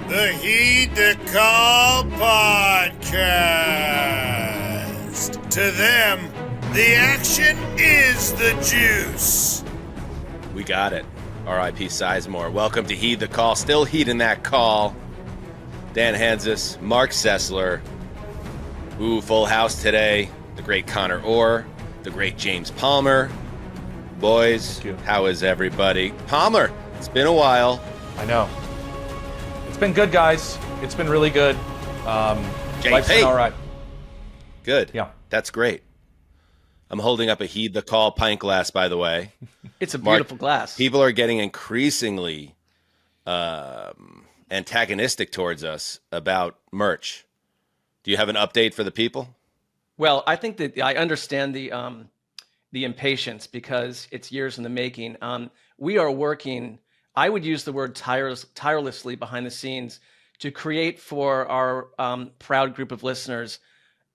The Heed the Call podcast. To them, the action is the juice. We got it. R.I.P. Sizemore. Welcome to Heed the Call. Still heeding that call. Dan Hanzus, Marc Sessler. Ooh, full house today. The great Conor Orr. The great James Palmer. Boys, how is everybody? Palmer, it's been a while. I know. It's been good, guys. It's been really good. Life's been all right. Good. Yeah. That's great. I'm holding up a Heed the Call pint glass, by the way. It's a beautiful glass. People are getting increasingly antagonistic towards us about merch. Do you have an update for the people? Well, I think that I understand the impatience because it's years in the making. We are working, I would use the word tirelessly behind the scenes to create for our proud group of listeners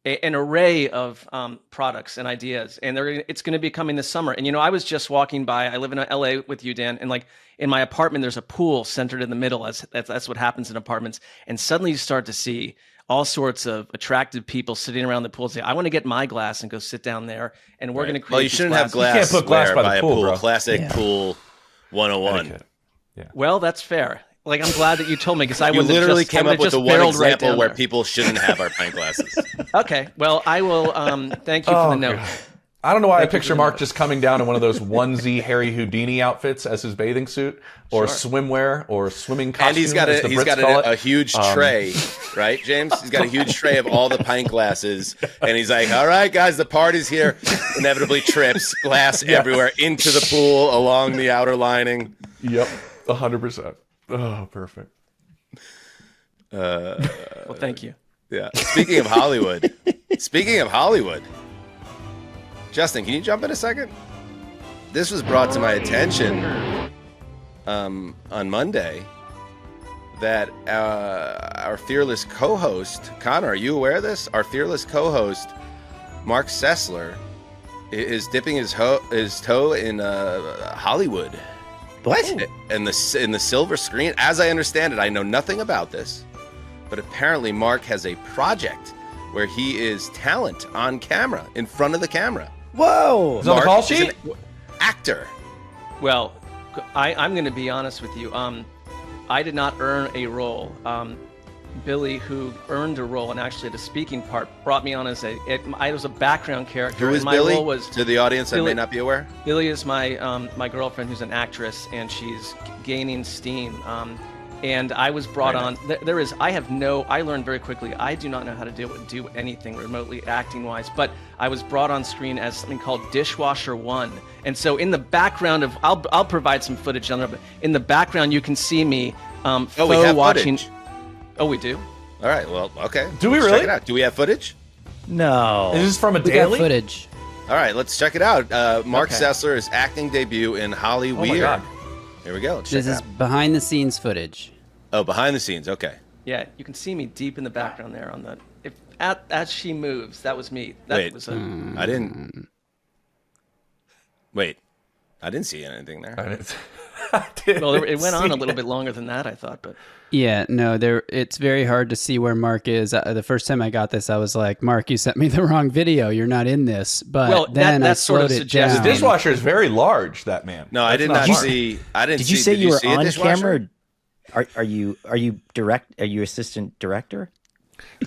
an array of products and ideas. And it's going to be coming this summer. And, you know, I was just walking by, I live in LA with you, Dan, and like in my apartment, there's a pool centered in the middle. That's what happens in apartments. And suddenly you start to see all sorts of attractive people sitting around the pool say, I want to get my glass and go sit down there. And we're going to create Well, you shouldn't have glass. You can't put glass by the pool, bro. Classic pool 101. Yeah. Well, that's fair. Like, I'm glad that you told me because I would literally came up with the one example right where people shouldn't have our pint glasses. Okay. Well, I will thank you for the note. God. I don't know why I picture Mark just coming down in one of those onesie Harry Houdini outfits as his bathing suit, or swimwear, or swimming costume. And he's got a huge tray, right, James? He's got a huge tray of all the pint glasses, and he's like, "All right, guys, the party's here." Inevitably trips, glass everywhere into the pool along the outer lining. Yep, 100%. Oh, perfect. Well, thank you. Yeah. Speaking of Hollywood. Justin, can you jump in a second? This was brought to my attention on Monday that our fearless co-host, Conor, are you aware of this? Our fearless co-host, Marc Sessler, is dipping his toe in Hollywood. What? In the silver screen. As I understand it, I know nothing about this, but apparently Mark has a project where he is talent on camera, in front of the camera. Whoa! Is on the call sheet? Actor. Well, I'm going to be honest with you. I did not earn a role. Billy, who earned a role and actually had a speaking part, brought me on as I was a background character. Who is and my Billy? Role was, to the audience that may not be aware? Billy is my my girlfriend, who's an actress, and she's gaining steam. And I was brought on. I learned very quickly. I do not know how to do anything remotely acting-wise, but I was brought on screen as something called Dishwasher 1. And so in the background of, I'll provide some footage on there, but in the background you can see me we have watching. footage. Oh, we do? All right, well, okay. Do we Let's really? check it out. Do we have footage? No. Is this from a We daily? got footage. All right, let's check it out. Marc Okay. Sessler's acting debut in Hollywood. Oh my God. Here we go. Let's This check is it out. behind the scenes footage. Oh, behind the scenes. Okay. Yeah, you can see me deep in the background there on the. As she moves, that was me. That Wait. was I didn't. Wait. I didn't see anything there. well, it went on a little bit longer than that, I thought, but. Yeah, no, it's very hard to see where Mark is. The first time I got this, I was like, Mark, you sent me the wrong video. You're not in this. But Well, then I that sort of slowed it suggests- down. The dishwasher is very large, that man. No, I did not see. I didn't Did see. you say did you were see a on dishwasher? camera? Are you assistant director?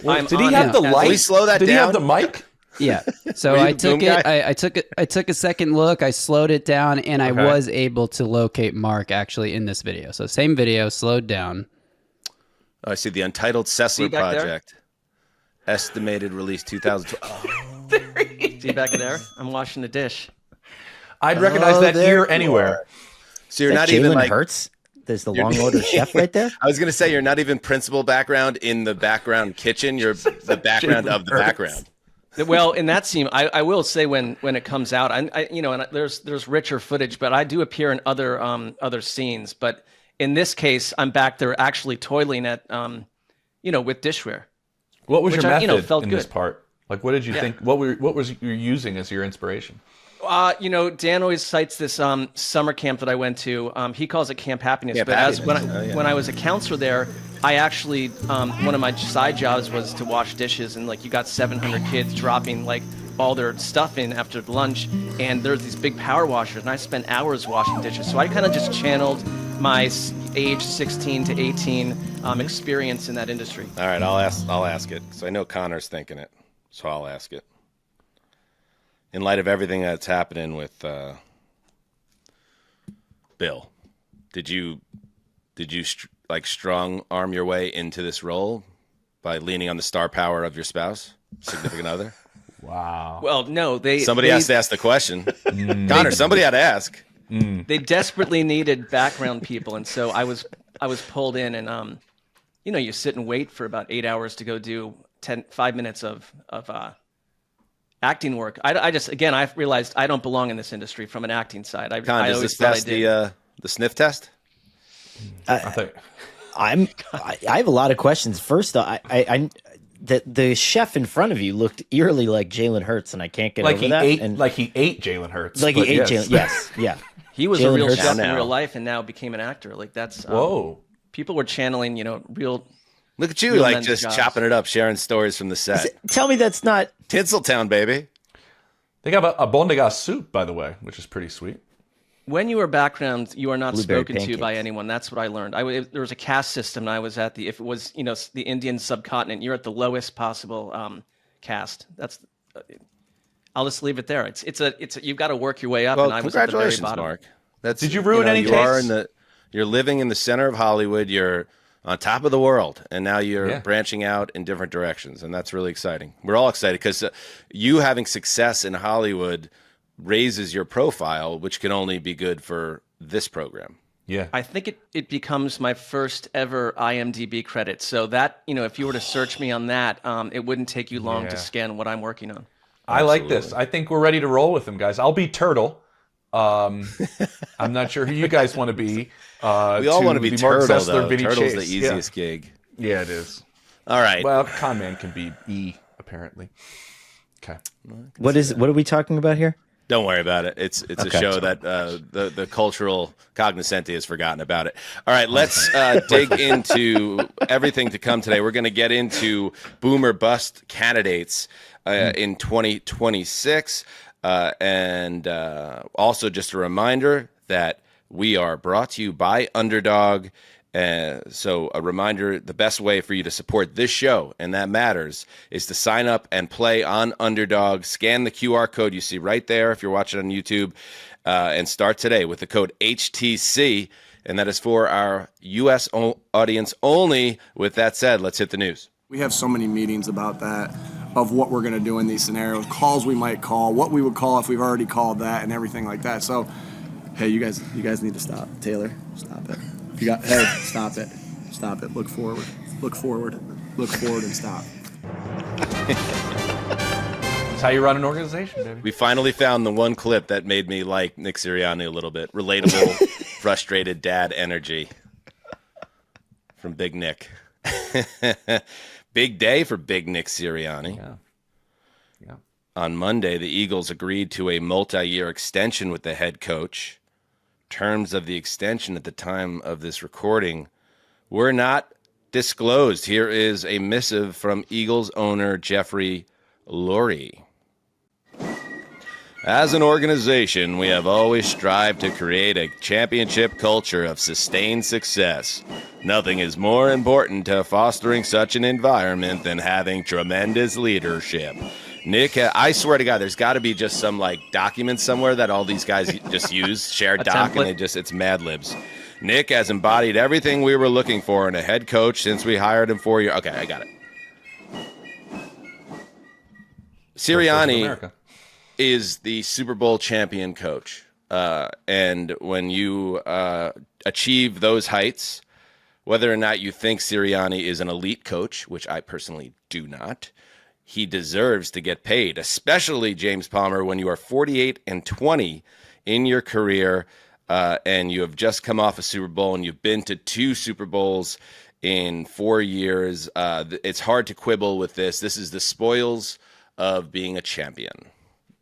I'm Did he on have the camera. light? Can we slow that Did he have the down? mic? Yeah. So Were you I the took boom it. guy? I took a second look. I slowed it down, and I Okay. was able to locate Mark actually in this video. So same video, slowed down. Oh, I see the Untitled Sessler back there? Project. Estimated release 2012. See back there? I'm washing the dish. I'd recognize that there ear you anywhere. So you're Is not that even Jalen like. Hurts. There's the long loader chef right there. I was going to say you're not even principal background in the background kitchen. You're the background of the background. Well, in that scene, I will say when it comes out, and there's richer footage, but I do appear in other scenes. But in this case, I'm back there actually toiling at with dishware. What was Which your method felt in good. this part? Like, what did you think? What was you using as your inspiration? Dan always cites this summer camp that I went to. He calls it Camp Happiness. Camp but Happiness. when I was a counselor there, I actually, one of my side jobs was to wash dishes, and like you got 700 kids dropping like all their stuff in after lunch, and there's these big power washers, and I spent hours washing dishes. So I kind of just channeled my age 16 to 18 experience in that industry. All right, I'll ask it because I know Connor's thinking it, so I'll ask it. In light of everything that's happening with Bill, did you like strong arm your way into this role by leaning on the star power of your spouse, significant other? Wow. Well, no, Somebody has to ask the question. Connor, somebody had to ask. They desperately needed background people, and so I was pulled in, and you sit and wait for about 8 hours to go do 5 minutes of acting work. I realized I don't belong in this industry from an acting side. Con, does this pass the sniff test? I have a lot of questions. First, the chef in front of you looked eerily like Jalen Hurts, and I can't get over that. Like he ate Jalen Hurts. Like he ate yes. Jalen. Yes, yeah. He was Jalen a real Hurts chef now. in real life, and now became an actor. Like that's Whoa. People were channeling, real. Look at you, real like men's just jobs. chopping it up, sharing stories from the set. Tell me that's not. Tinseltown, baby. They have a bondigas soup, by the way, which is pretty sweet. When you are background, you are not Blueberry spoken to by pancakes. anyone. That's what I learned. There was a caste system, and I was at if it was the Indian subcontinent, you're at the lowest possible caste. That's. I'll just leave it there. It's you've got to work your way up, Well, and I was at the very congratulations, bottom. Mark. That's, Did you ruin any you are tastes? You're living in the center of Hollywood. You're on top of the world, and now you're branching out in different directions, and that's really exciting. We're all excited because you having success in Hollywood raises your profile, which can only be good for this program. Yeah. I think it becomes my first ever IMDb credit. So that, if you were to search me on that, it wouldn't take you long to scan what I'm working on. I like this. I think we're ready to roll with him, guys. I'll be Turtle. I'm not sure who you guys want to be. We all want to be Mark Turtle, Sessler, though. Vinny Turtle's Chase. the easiest gig. Yeah, it is. All right. Well, Con Man can be E, apparently. Okay. What are we talking about here? Don't worry about it. It's a Okay. show that the cultural cognoscenti has forgotten about it. All right, let's dig into everything to come today. We're going to get into boom or bust candidates in 2026. And also just a reminder that we are brought to you by Underdog. So a reminder, the best way for you to support this show, and that matters, is to sign up and play on Underdog. Scan the QR code you see right there if you're watching on YouTube, and start today with the code HTC, and that is for our U.S. audience only. With that said, let's hit the news. We have so many meetings about that, of what we're going to do in these scenarios, calls we might call, what we would call if we've already called that, and everything like that. So, hey, you guys need to stop. Taylor, stop it. Stop it. Stop it. Look forward. Look forward. Look forward and stop. That's how you run an organization, baby. We finally found the one clip that made me like Nick Sirianni a little bit. Relatable, frustrated dad energy from Big Nick. Big day for Big Nick Sirianni. Yeah. On Monday, the Eagles agreed to a multi-year extension with the head coach. Terms of the extension at the time of this recording were not disclosed. Here is a missive from Eagles owner Jeffrey Lurie. As an organization, we have always strived to create a championship culture of sustained success. Nothing is more important to fostering such an environment than having tremendous leadership. Nick, I swear to God, there's got to be just some document somewhere that all these guys just use, shared doc, template. and it's Mad Libs. Nick has embodied everything we were looking for in a head coach since we hired him 4 years. Okay, I got it. Sirianni is the Super Bowl champion coach. And when you achieve those heights, whether or not you think Sirianni is an elite coach, which I personally do not, he deserves to get paid, especially James Palmer, when you are 48-20 in your career, and you have just come off a Super Bowl and you've been to 2 Super Bowls in 4 years. It's hard to quibble with this. This is the spoils of being a champion.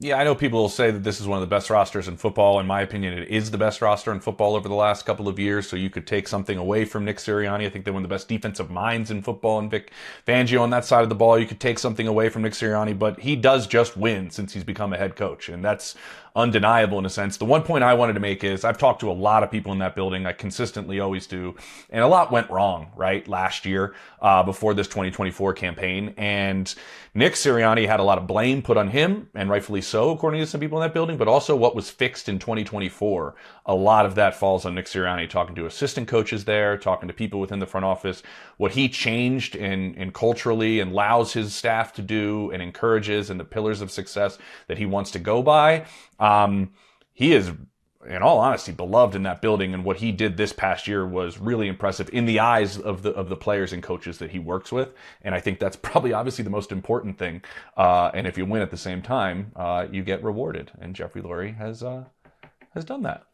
Yeah, I know people will say that this is one of the best rosters in football. In my opinion, it is the best roster in football over the last couple of years, so you could take something away from Nick Sirianni. I think they're one of the best defensive minds in football, and Vic Fangio on that side of the ball. You could take something away from Nick Sirianni, but he does just win since he's become a head coach, and that's undeniable in a sense. The one point I wanted to make is I've talked to a lot of people in that building. I consistently always do. And a lot went wrong, right, last year before this 2024 campaign. And Nick Sirianni had a lot of blame put on him, and rightfully so, according to some people in that building, but also what was fixed in 2024. A lot of that falls on Nick Sirianni, talking to assistant coaches there, talking to people within the front office, what he changed and culturally and allows his staff to do and encourages, and the pillars of success that he wants to go by. He is, in all honesty, beloved in that building, and what he did this past year was really impressive in the eyes of the players and coaches that he works with. And I think that's probably obviously the most important thing. And if you win at the same time, you get rewarded. And Jeffrey Lurie has done that.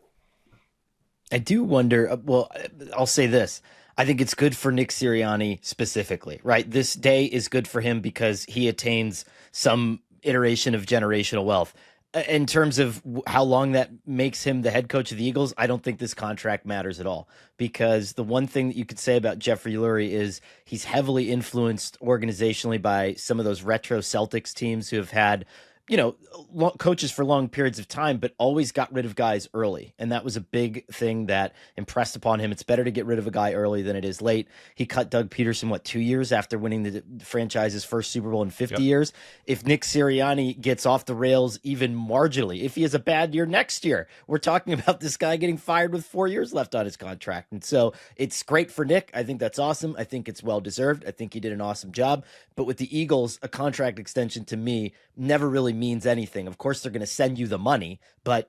I do wonder, well, I'll say this. I think it's good for Nick Sirianni specifically, right? This day is good for him because he attains some iteration of generational wealth. In terms of how long that makes him the head coach of the Eagles, I don't think this contract matters at all, because the one thing that you could say about Jeffrey Lurie is he's heavily influenced organizationally by some of those retro Celtics teams who have had, you know, coaches for long periods of time, but always got rid of guys early. And that was a big thing that impressed upon him. It's better to get rid of a guy early than it is late. He cut Doug Peterson, 2 years after winning the franchise's first Super Bowl in 50 years. If Nick Sirianni gets off the rails even marginally, if he has a bad year next year, we're talking about this guy getting fired with 4 years left on his contract. And so it's great for Nick. I think that's awesome. I think it's well-deserved. I think he did an awesome job. But with the Eagles, a contract extension to me never really means anything. Of course, they're going to send you the money, but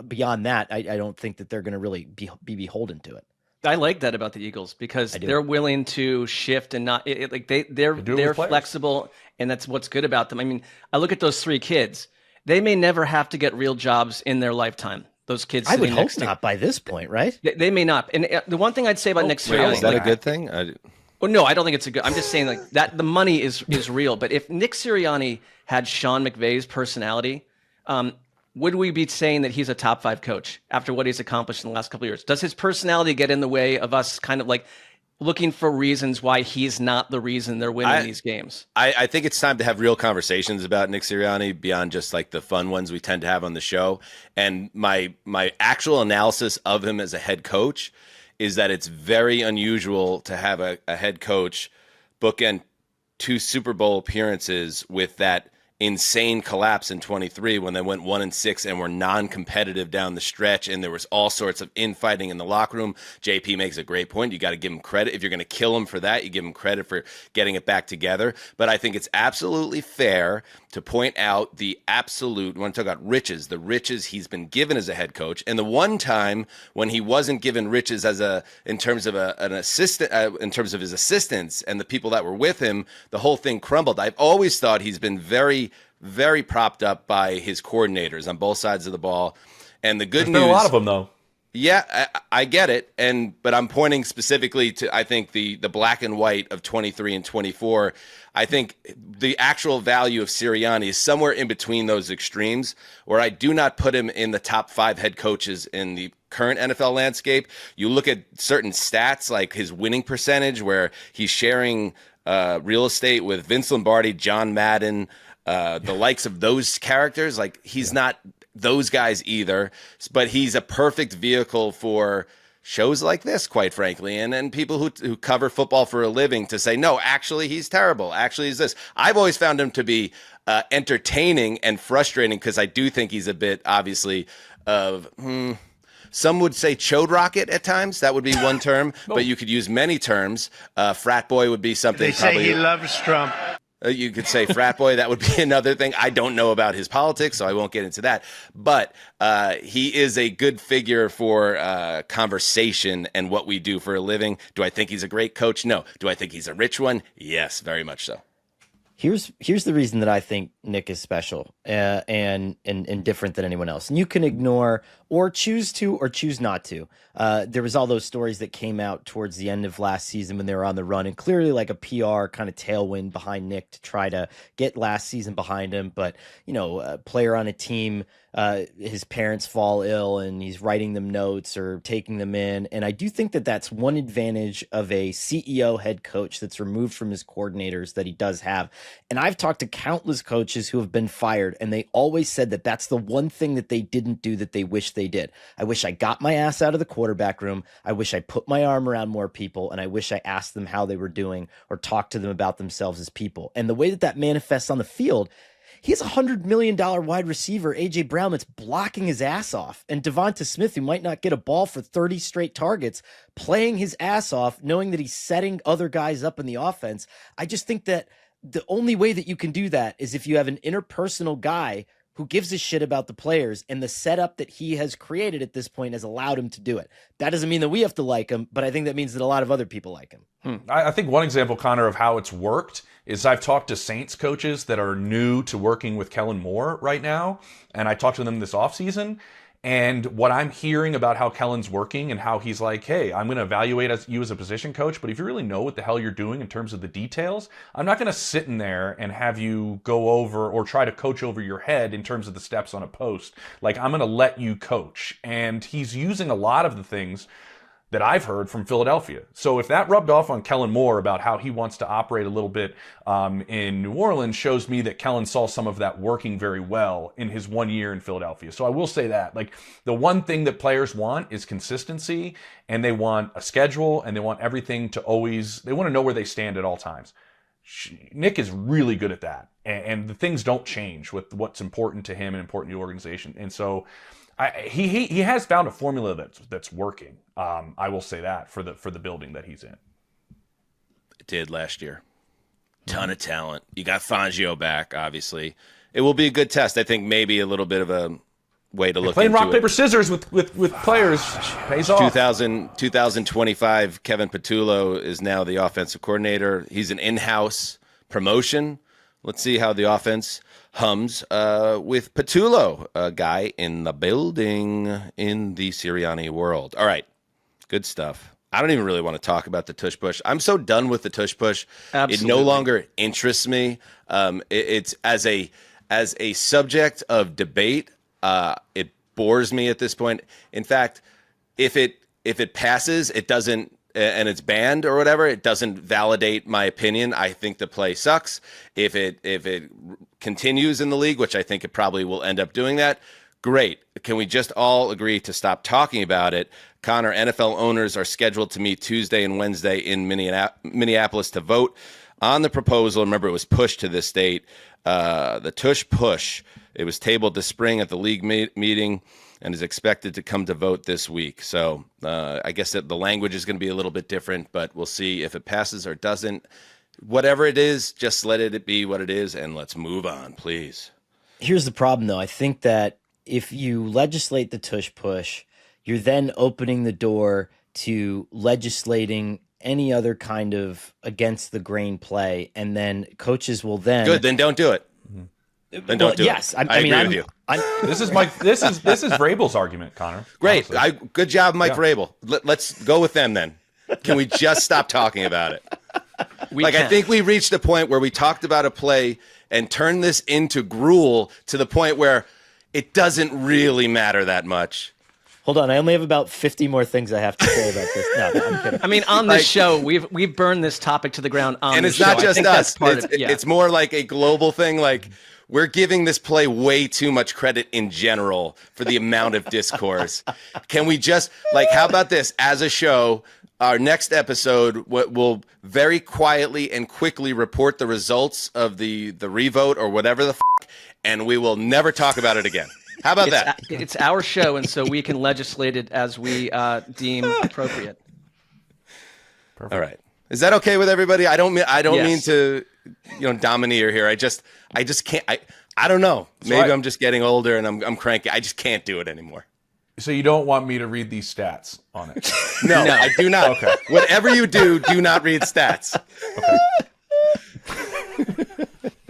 beyond that, I don't think that they're going to really be beholden to it. I like that about the Eagles because they're willing to shift and not they're flexible, and that's what's good about them. I mean, I look at those three kids; they may never have to get real jobs in their lifetime. Those kids, I would hope not by this point, right? They may not. And the one thing I'd say about Nick Sirianni, is that a good thing? Well, no, I don't think it's a good. I'm just saying like that the money is real. But if Nick Sirianni had Sean McVay's personality, would we be saying that he's a top 5 coach after what he's accomplished in the last couple of years? Does his personality get in the way of us kind of like looking for reasons why he's not the reason they're winning these games? I think it's time to have real conversations about Nick Sirianni beyond just like the fun ones we tend to have on the show. And my actual analysis of him as a head coach is that it's very unusual to have a head coach bookend 2 Super Bowl appearances with that insane collapse in 23 when they went 1-6 and were non-competitive down the stretch, and there was all sorts of infighting in the locker room. JP makes a great point. You got to give him credit. If you're going to kill him for that, you give him credit for getting it back together. But I think it's absolutely fair to point out the absolute, when I talk about riches, the riches he's been given as a head coach, and the one time when he wasn't given riches in terms of an assistant, in terms of his assistants and the people that were with him, the whole thing crumbled. I've always thought he's been very, very propped up by his coordinators on both sides of the ball. And the good news, been a lot of them though. Yeah, I get it, but I'm pointing specifically to, I think, the black and white of 23 and 24. I think the actual value of Sirianni is somewhere in between those extremes, where I do not put him in the top 5 head coaches in the current NFL landscape. You look at certain stats like his winning percentage, where he's sharing real estate with Vince Lombardi, John Madden, the likes of those characters. Like, he's not those guys either, but he's a perfect vehicle for shows like this, quite frankly, and people who cover football for a living to say, no, actually, he's terrible. Actually, he's this. I've always found him to be entertaining and frustrating, because I do think he's a bit, obviously, of some would say chode rocket at times. That would be one term, but you could use many terms. Frat boy would be something. They say he loves Trump. You could say frat boy. That would be another thing. I don't know about his politics, so I won't get into that. But he is a good figure for conversation and what we do for a living. Do I think he's a great coach? No. Do I think he's a rich one? Yes, very much so. Here's the reason that I think Nick is special and different than anyone else. And you can ignore or choose to or choose not to. There was all those stories that came out towards the end of last season when they were on the run, and clearly like a PR kind of tailwind behind Nick to try to get last season behind him. But a player on a team, his parents fall ill and he's writing them notes or taking them in. And I do think that that's one advantage of a CEO head coach that's removed from his coordinators that he does have. And I've talked to countless coaches who have been fired, and they always said that that's the one thing that they didn't do that they wish they did. I wish I got my ass out of the quarterback room. I wish I put my arm around more people, and I wish I asked them how they were doing or talked to them about themselves as people. And the way that manifests on the field, he has a $100 million wide receiver, A.J. Brown, that's blocking his ass off. And Devonta Smith, who might not get a ball for 30 straight targets, playing his ass off, knowing that he's setting other guys up in the offense. I just think that the only way that you can do that is if you have an interpersonal guy who gives a shit about the players, and the setup that he has created at this point has allowed him to do it. That doesn't mean that we have to like him, but I think that means that a lot of other people like him. I think one example, Connor, of how it's worked is I've talked to Saints coaches that are new to working with Kellen Moore right now, and I talked to them this offseason. And what I'm hearing about how Kellen's working and how he's like, hey, I'm going to evaluate you as a position coach, but if you really know what the hell you're doing in terms of the details, I'm not going to sit in there and have you go over or try to coach over your head in terms of the steps on a post. Like, I'm going to let you coach. And he's using a lot of the things that I've heard from Philadelphia. So if that rubbed off on Kellen Moore about how he wants to operate a little bit in New Orleans, shows me that Kellen saw some of that working very well in his 1 year in Philadelphia. So I will say that, like, the one thing that players want is consistency, and they want a schedule, and they want everything to they want to know where they stand at all times. Nick is really good at that, and the things don't change with what's important to him and important to the organization. And so he has found a formula that's working. I will say that for the building that he's in. It did last year. Ton of talent. You got Fangio back, obviously. It will be a good test. I think maybe a little bit of a way to look playing into rock paper scissors with players pays off. 2025. Kevin Patullo is now the offensive coordinator. He's an in-house promotion. Let's see how the offense hums with Patullo, a guy in the building in the Sirianni world. All right, good stuff. I don't even really want to talk about the Tush Push. I'm so done with the Tush Push. Absolutely. It no longer interests me. It's as a subject of debate. It bores me at this point. In fact, if it passes, it doesn't. And it's banned or whatever, it doesn't validate my opinion. I think the play sucks. If it continues in the league, which I think it probably will end up doing that, great. Can we just all agree to stop talking about it? Connor, NFL owners are scheduled to meet Tuesday and Wednesday in Minneapolis to vote on the proposal. Remember, it was pushed to this date. The Tush Push. It was tabled this spring at the league meeting and is expected to come to vote this week. So I guess that the language is going to be a little bit different, but we'll see if it passes or doesn't. Whatever it is, just let it be what it is, and let's move on, please. Here's the problem, though. I think that if you legislate the Tush Push, you're then opening the door to legislating any other kind of against the grain play, and then coaches will then... Good, then don't do it. Then don't do yes, it. I agree with you. This is Vrabel's argument, Connor. Great. Good job, Mike Vrabel. Let's go with them then. Can we just stop talking about it? I think we reached a point where we talked about a play and turned this into gruel to the point where it doesn't really matter that much. Hold on, I only have about 50 more things I have to say about this. No, I'm kidding. I mean, on this show, we've burned this topic to the ground. And it's not just us. It's more like a global thing. Like, we're giving this play way too much credit in general for the amount of discourse. Can we just, how about this? As a show, our next episode will very quietly and quickly report the results of the revote or whatever the and we will never talk about it again. How about that? It's our show, and so we can legislate it as we deem appropriate. Perfect. All right. Is that okay with everybody? I don't mean to, domineer here. I just can't. I don't know. Maybe I'm just getting older and I'm cranky. I just can't do it anymore. So you don't want me to read these stats on it? No, I do not. Okay. Whatever you do not read stats. Okay.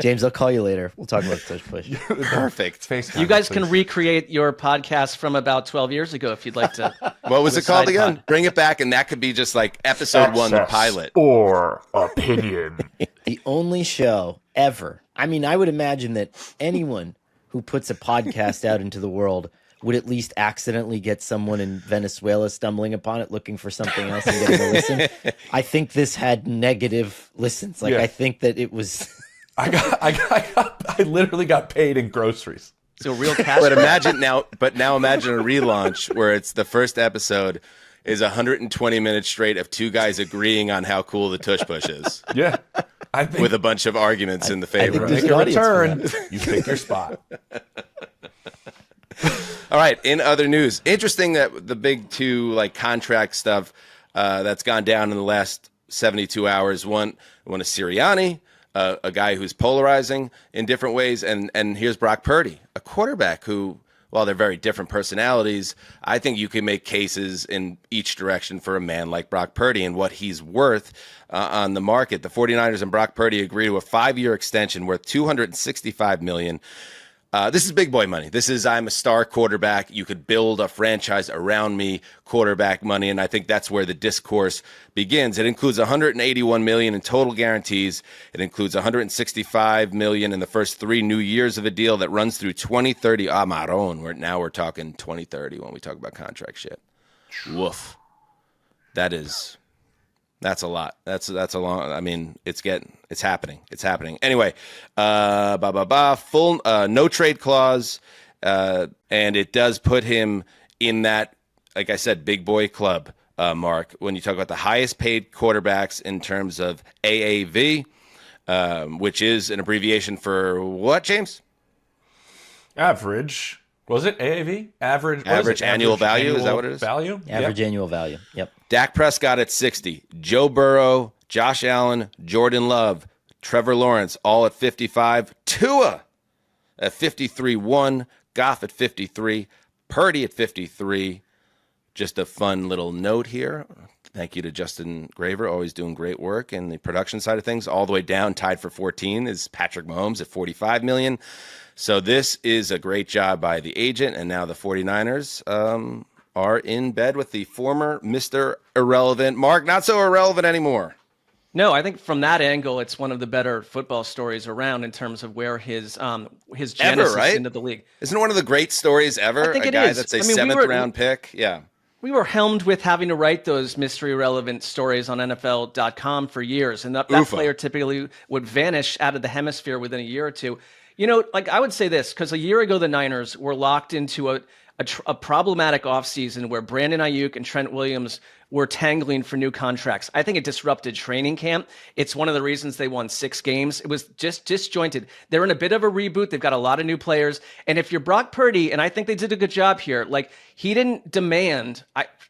James, I'll call you later. We'll talk about the Tush Push. Perfect. FaceTime, You guys please. can recreate your podcast from about 12 years ago if you'd like to. What was do a it called side again? pod. Bring it back, and that could be just like episode 1, the pilot. Or opinion. The only show ever. I mean, I would imagine that anyone who puts a podcast out into the world would at least accidentally get someone in Venezuela stumbling upon it, looking for something else and getting a listen. I think this had negative listens. Like, Yeah. I think that it was. I literally got paid in groceries. So real cash. But now imagine a relaunch where it's the first episode is 120 minutes straight of two guys agreeing on how cool the Tush Push is, Yeah. I think with a bunch of arguments in the think favor. there's make an a audience for return. You pick your spot. All right. In other news, interesting that the big two like contract stuff that's gone down in the last 72 hours. One is Sirianni, a guy who's polarizing in different ways, and here's Brock Purdy, a quarterback who, while they're very different personalities, I think you can make cases in each direction for a man like Brock Purdy and what he's worth on the market. The 49ers and Brock Purdy agree to a 5-year extension worth $265 million. This is big boy money. This is I'm a star quarterback. You could build a franchise around me, quarterback money, and I think that's where the discourse begins. It includes $181 million in total guarantees. It includes $165 million in the first 3 new years of a deal that runs through 2030. Amaron. We're talking 2030 when we talk about contract shit. Woof. That's a lot. That's a long. I mean, it's happening. It's happening. Anyway, full no trade clause, and it does put him in that, like I said, big boy club. Mark, when you talk about the highest paid quarterbacks in terms of AAV, which is an abbreviation for what, James? Average. Was it AAV? Average Annual value? Is that annual what it is? Value? Average Yep. annual value. Yep. Dak Prescott at 60, Joe Burrow, Josh Allen, Jordan Love, Trevor Lawrence, all at 55, Tua at 53-1, Goff at 53, Purdy at 53. Just a fun little note here. Thank you to Justin Graver, always doing great work in the production side of things. All the way down, tied for 14, is Patrick Mahomes at $45 million. So this is a great job by the agent, and now the 49ers are in bed with the former Mr. Irrelevant. Mark, not so irrelevant anymore. No, I think from that angle, it's one of the better football stories around in terms of where his genesis right? into the league. Isn't it one of the great stories ever? I think a it guy is. that's a I mean, we seventh were- round pick. Yeah. We were helmed with having to write those mystery relevant stories on NFL.com for years, and that player typically would vanish out of the hemisphere within a year or two. You know, like I would say this, because a year ago the Niners were locked into a problematic offseason where Brandon Ayuk and Trent Williams were tangling for new contracts. I think it disrupted training camp. It's one of the reasons they won 6 games. It was just disjointed. They're in a bit of a reboot. They've got a lot of new players. And if you're Brock Purdy, and I think they did a good job here, like he didn't demand,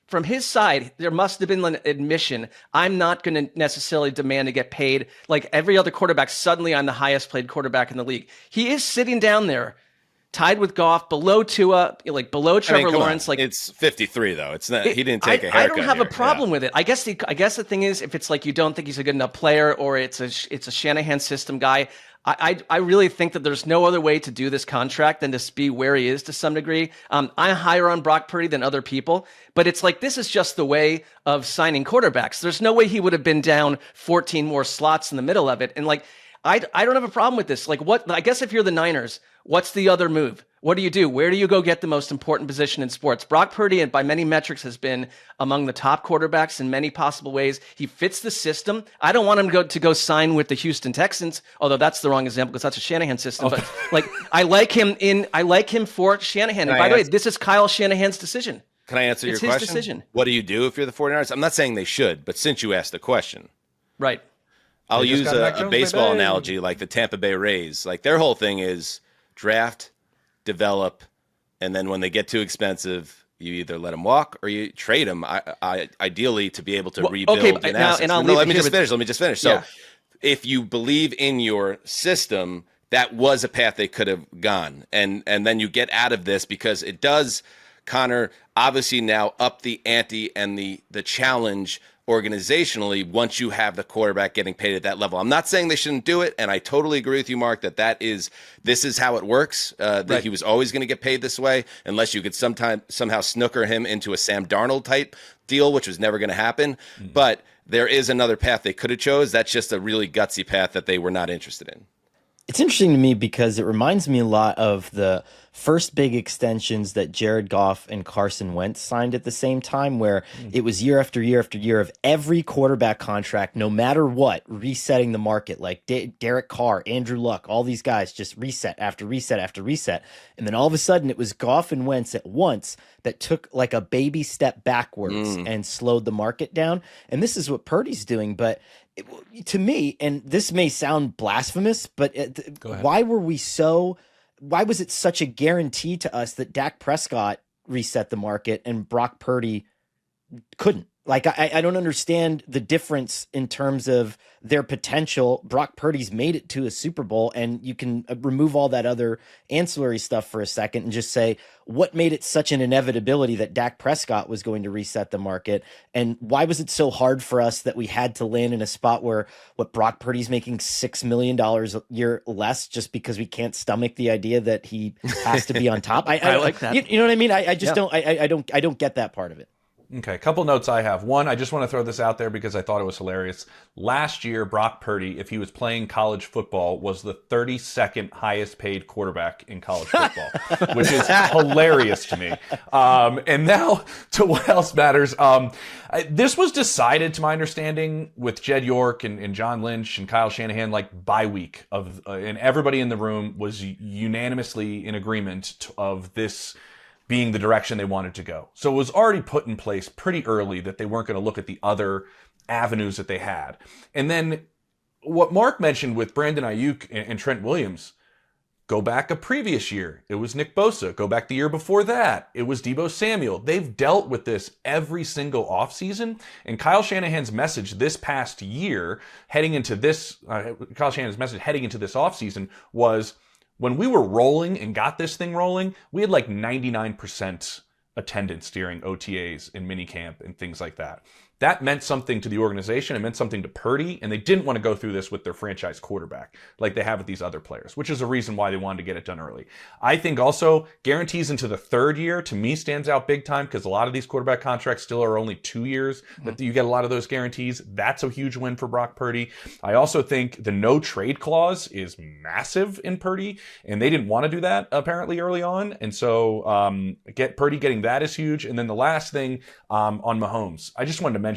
from his side, there must have been an admission, I'm not going to necessarily demand to get paid like every other quarterback. Suddenly I'm the highest paid quarterback in the league. He is sitting down there tied with Goff, below Tua, like below Trevor Lawrence. Like it's 53 though. It's not. He didn't take a haircut. I don't have a here. problem Yeah. with it. I guess the thing is, if it's like you don't think he's a good enough player, or it's a Shanahan system guy. I really think that there's no other way to do this contract than to be where he is to some degree. I'm higher on Brock Purdy than other people, but it's like this is just the way of signing quarterbacks. There's no way he would have been down 14 more slots in the middle of it. And like, I don't have a problem with this. Like, what? I guess if you're the Niners, what's the other move? What do you do? Where do you go get the most important position in sports? Brock Purdy, and by many metrics, has been among the top quarterbacks in many possible ways. He fits the system. I don't want him to go sign with the Houston Texans, although that's the wrong example because that's a Shanahan system. But like, I like him for Shanahan. And by the way, this is Kyle Shanahan's decision. Can I answer your It's question? his decision. What do you do if you're the 49ers? I'm not saying they should, but since you asked the question, Right. I'll They just use got Mac a Jones, baseball baby. analogy like the Tampa Bay Rays. Like their whole thing is draft, develop, and then when they get too expensive, you either let them walk or you trade them. Ideally, to be able to rebuild. okay, in now- assets. and I'll No, leave let it me here just with- finish. Let me just finish. So, Yeah. if you believe in your system, that was a path they could have gone, and then you get out of this because it does, Connor, obviously now up the ante and the challenge organizationally once you have the quarterback getting paid at that level. I'm not saying they shouldn't do it, and I totally agree with you, Mark, this is how it works. That he was always going to get paid this way, unless you could somehow snooker him into a Sam Darnold type deal, which was never going to happen. But there is another path they could have chose. That's just a really gutsy path that they were not interested in. It's interesting to me because it reminds me a lot of the first big extensions that Jared Goff and Carson Wentz signed at the same time, where it was year after year after year of every quarterback contract, no matter what, resetting the market, like Derek Carr, Andrew Luck, all these guys just reset after reset after reset. And then all of a sudden it was Goff and Wentz at once that took like a baby step backwards and slowed the market down. And this is what Purdy's doing. But to me, and this may sound blasphemous, but why was it such a guarantee to us that Dak Prescott reset the market and Brock Purdy couldn't? Like, I don't understand the difference in terms of their potential. Brock Purdy's made it to a Super Bowl, and you can remove all that other ancillary stuff for a second and just say, what made it such an inevitability that Dak Prescott was going to reset the market? And why was it so hard for us that we had to land in a spot where Brock Purdy's making $6 million a year less just because we can't stomach the idea that he has to be on top? I like that. You know what I mean? I just don't get that part of it. Okay, a couple notes I have. One, I just want to throw this out there because I thought it was hilarious. Last year, Brock Purdy, if he was playing college football, was the 32nd highest paid quarterback in college football, which is hilarious to me. And now to what else matters. This was decided, to my understanding, with Jed York and John Lynch and Kyle Shanahan, like bye week and everybody in the room was unanimously in agreement of this being the direction they wanted to go. So it was already put in place pretty early that they weren't going to look at the other avenues that they had. And then what Mark mentioned with Brandon Ayuk and Trent Williams, go back a previous year, it was Nick Bosa. Go back the year before that, it was Deebo Samuel. They've dealt with this every single offseason. And Kyle Shanahan's message this past year, heading into this offseason was, when we were rolling and got this thing rolling, we had like 99% attendance during OTAs and minicamp and things like that. That meant something to the organization. It meant something to Purdy, and they didn't want to go through this with their franchise quarterback like they have with these other players, which is a reason why they wanted to get it done early. I think also guarantees into the third year, to me, stands out big time because a lot of these quarterback contracts still are only 2 years, but you get a lot of those guarantees. That's a huge win for Brock Purdy. I also think the no trade clause is massive in Purdy, and they didn't want to do that apparently early on. And so Purdy getting that is huge. And then the last thing on Mahomes, I just wanted to mention,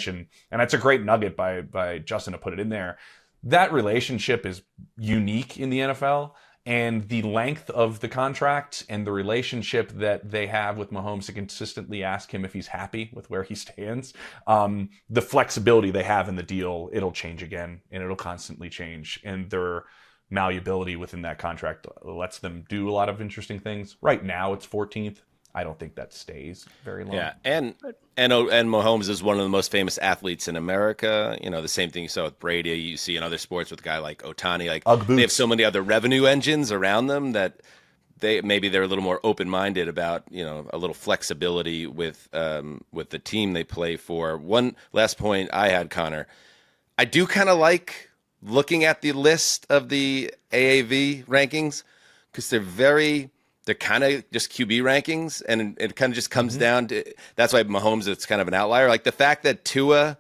and that's a great nugget by Justin to put it in there, that relationship is unique in the NFL, and the length of the contract and the relationship that they have with Mahomes to consistently ask him if he's happy with where he stands, the flexibility they have in the deal, it'll change again, and it'll constantly change, and their malleability within that contract lets them do a lot of interesting things. Right now it's 14th. I don't think that stays very long. Yeah, and Mahomes is one of the most famous athletes in America. You know, the same thing you saw with Brady, you see in other sports with a guy like Ohtani. Like, they have so many other revenue engines around them that they're a little more open-minded about, you know, a little flexibility with the team they play for. One last point I had, Connor, I do kind of like looking at the list of the AAV rankings because they're kind of just QB rankings, and it kind of just comes down to, that's why Mahomes, it's kind of an outlier. Like the fact that Tua,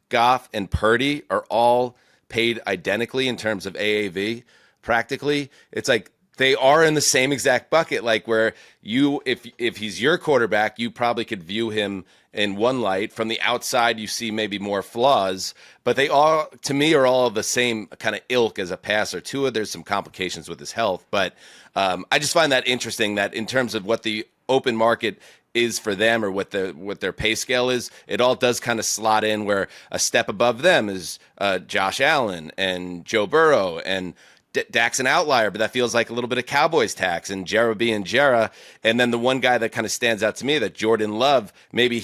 Goff, and Purdy are all paid identically in terms of AAV, practically, it's like they are in the same exact bucket, like where if he's your quarterback, you probably could view him in one light. From the outside, you see maybe more flaws, but they all, to me, are all the same kind of ilk as a passer. Tua, there's some complications with his health, but I just find that interesting that in terms of what the open market is for them or what their pay scale is, it all does kind of slot in where a step above them is Josh Allen and Joe Burrow, and Dak's an outlier, but that feels like a little bit of Cowboys tax, and Jarrah being Jarrah. And then the one guy that kind of stands out to me, that Jordan Love, maybe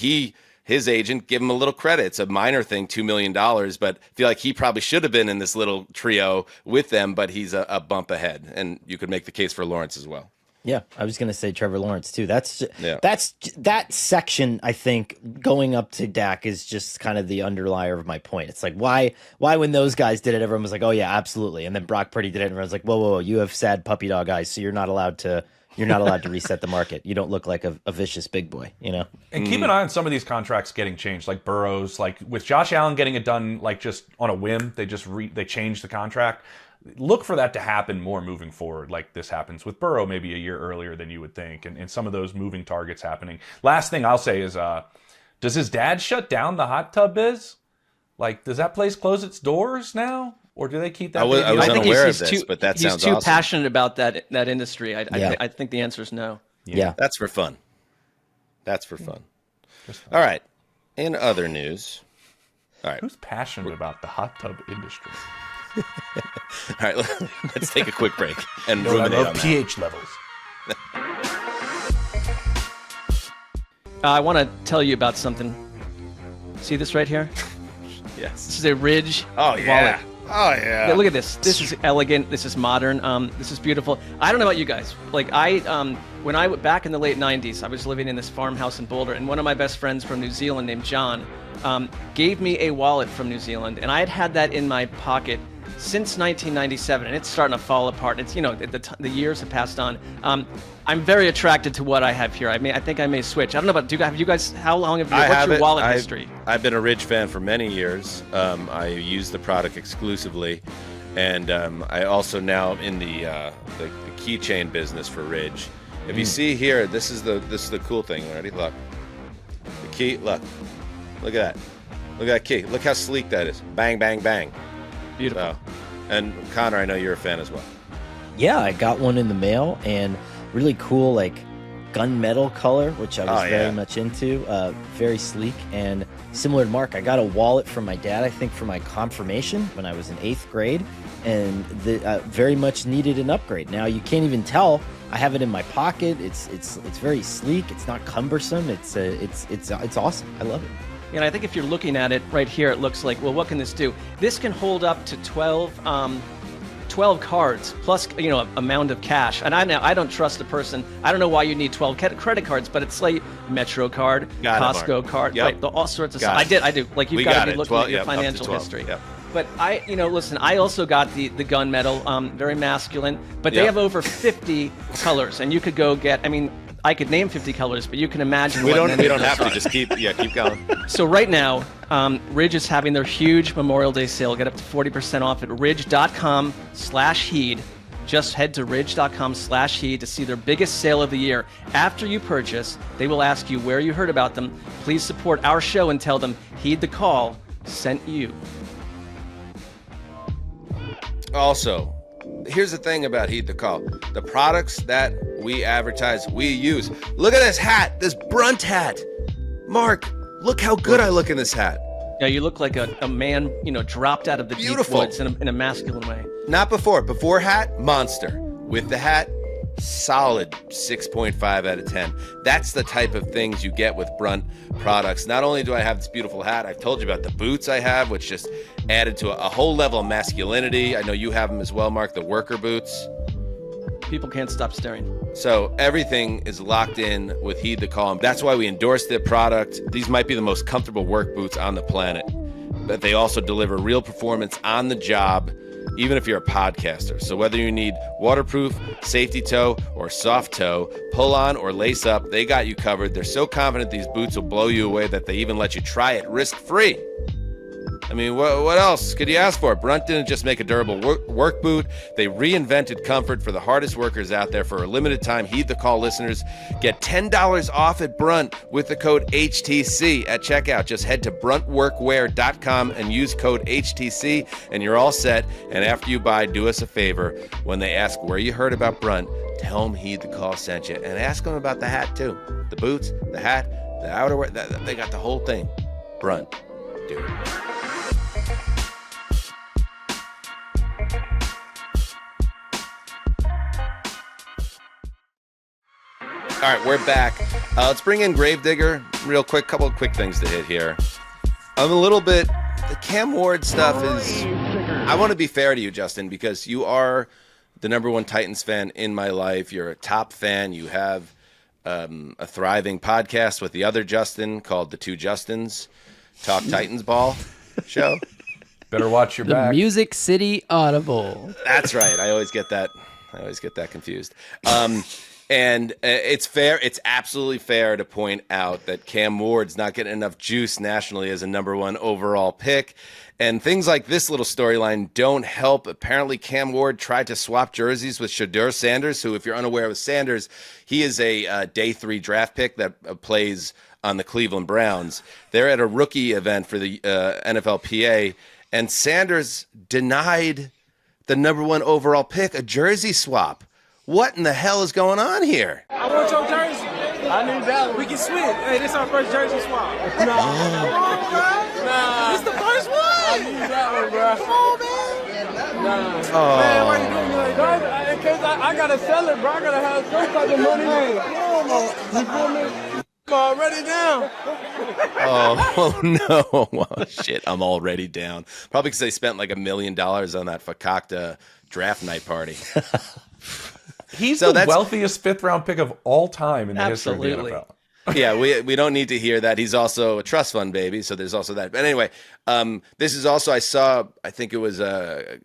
his agent, give him a little credit. It's a minor thing, $2 million, but I feel like he probably should have been in this little trio with them, but he's a bump ahead. And you could make the case for Lawrence as well. Yeah, I was going to say Trevor Lawrence too. That's Yeah. that section. I think going up to Dak is just kind of the underlier of my point. It's like why when those guys did it, everyone was like, oh yeah, absolutely, and then Brock Purdy did it, and everyone's like, whoa, you have sad puppy dog eyes, so you're not allowed to reset the market. You don't look like a vicious big boy, you know. And keep an eye on some of these contracts getting changed, like Burrow's, like with Josh Allen getting it done, like just on a whim. They just they changed the contract. Look for that to happen more moving forward, like this happens with Burrow maybe a year earlier than you would think, and some of those moving targets happening. Last thing I'll say is, does his dad shut down the hot tub biz? Like, does that place close its doors now? Or do they keep that? I was I think unaware he's of this, too, but that he's sounds too awesome. passionate about that industry. Yeah. I think the answer is no. Yeah. That's for fun. That's for fun. All right. In other news. All right. Who's passionate about the hot tub industry? All right. Let's take a quick break and I ruminate love on that. pH levels. I want to tell you about something. See this right here? Yes. This is a Ridge Oh, wallet. yeah. Oh, yeah. Yeah, look at this. This is elegant. This is modern. This is beautiful. I don't know about you guys. Like when I back in the late '90s, I was living in this farmhouse in Boulder, and one of my best friends from New Zealand named John gave me a wallet from New Zealand, and I had that in my pocket since 1997, and it's starting to fall apart. It's the years have passed on. I'm very attracted to what I have here. I think I may switch. I don't know about you guys. How long have you? What's your wallet history? I've been a Ridge fan for many years. I use the product exclusively, and I also now in the keychain business for Ridge. If you see here, this is the cool thing. Ready? Look, the key. Look at that. Look at that key. Look how sleek that is. Bang, bang, bang. Beautiful. So, and Connor, I know you're a fan as well. Yeah, I got one in the mail, and really cool, like gunmetal color, which I was very much into. Very sleek, and similar to Mark, I got a wallet from my dad, I think, for my confirmation when I was in 8th grade, and very much needed an upgrade. Now you can't even tell. I have it in my pocket. It's very sleek. It's not cumbersome. It's awesome. I love it. And I think if you're looking at it right here, it looks like, well, what can this do? This can hold up to 12 cards plus, amount of cash. And I don't trust a person. I don't know why you need 12 credit cards, but it's like Metro card, Costco card, Yep. right? All sorts of stuff. I do. Like you've got to be looking at your financial history. Yep. But listen, I also got the gunmetal, very masculine, but they Yep. have over 50 colors, and you could go get. I could name 50 colors, but you can imagine. We what don't many of have those to. are. Just keep going. So right now, Ridge is having their huge Memorial Day sale. Get up to 40% off at ridge.com/heed. Just head to ridge.com/heed to see their biggest sale of the year. After you purchase, they will ask you where you heard about them. Please support our show and tell them Heed the Call sent you. Also, here's the thing about Heed the Call. The products that we advertise, we use. Look at this hat, this Brunt hat. Mark, look how good I look in this hat. Yeah, you look like a man, dropped out of the deep Beautiful. woods in a masculine way. Not before. Before hat, monster. With the hat, solid 6.5 out of 10. That's the type of things you get with Brunt products. Not only do I have this beautiful hat, I've told you about the boots I have, which just added to a whole level of masculinity. I know you have them as well, Mark, the worker boots. People can't stop staring. So everything is locked in with Heed the Call. That's why we endorse their product. These might be the most comfortable work boots on the planet. But they also deliver real performance on the job, even if you're a podcaster. So whether you need waterproof, safety toe, or soft toe, pull on or lace up, they got you covered. They're so confident these boots will blow you away that they even let you try it risk-free. I mean, what else could you ask for? Brunt didn't just make a durable work boot. They reinvented comfort for the hardest workers out there. For a limited time, Heed the Call listeners get $10 off at Brunt with the code HTC at checkout. Just head to bruntworkwear.com and use code HTC, and you're all set. And after you buy, do us a favor. When they ask where you heard about Brunt, tell them Heed the Call sent you. And ask them about the hat, too. The boots, the hat, the outerwear. They got the whole thing. Brunt. Do it. All right, we're back. Let's bring in Gravedigger real quick. Couple of quick things to hit here. I'm a little bit... The Cam Ward stuff is... I want to be fair to you, Justin, because you are the number one Titans fan in my life. You're a top fan. You have a thriving podcast with the other Justin called The Two Justins Talk Titans Ball show. Better watch your The back. Music City Audible. That's right. I always get that confused. And it's fair. It's absolutely fair to point out that Cam Ward's not getting enough juice nationally as a number one overall pick. And things like this little storyline don't help. Apparently, Cam Ward tried to swap jerseys with Shedeur Sanders, who, if you're unaware of Sanders, he is a day 3 draft pick that plays on the Cleveland Browns. They're at a rookie event for the NFLPA, and Sanders denied the number one overall pick a jersey swap. What in the hell is going on here? I want your jersey. I need that one. We can switch. Hey, this our first jersey swap. Nah. Come on, bro. Nah. This the first one. I need that one, bro. Come on, man. Nah. Oh. Man, why you doing me like that? Because I got to sell it, bro. I got to have some type of money. You feel me? Already down. Oh no. Oh, shit, I'm already down. Probably because they spent like $1 million on that Fakakta draft night party. He's the wealthiest 5th-round pick of all time in the history of the NFL. Yeah, we don't need to hear that. He's also a trust fund baby, so there's also that. But anyway, this is also, I think it was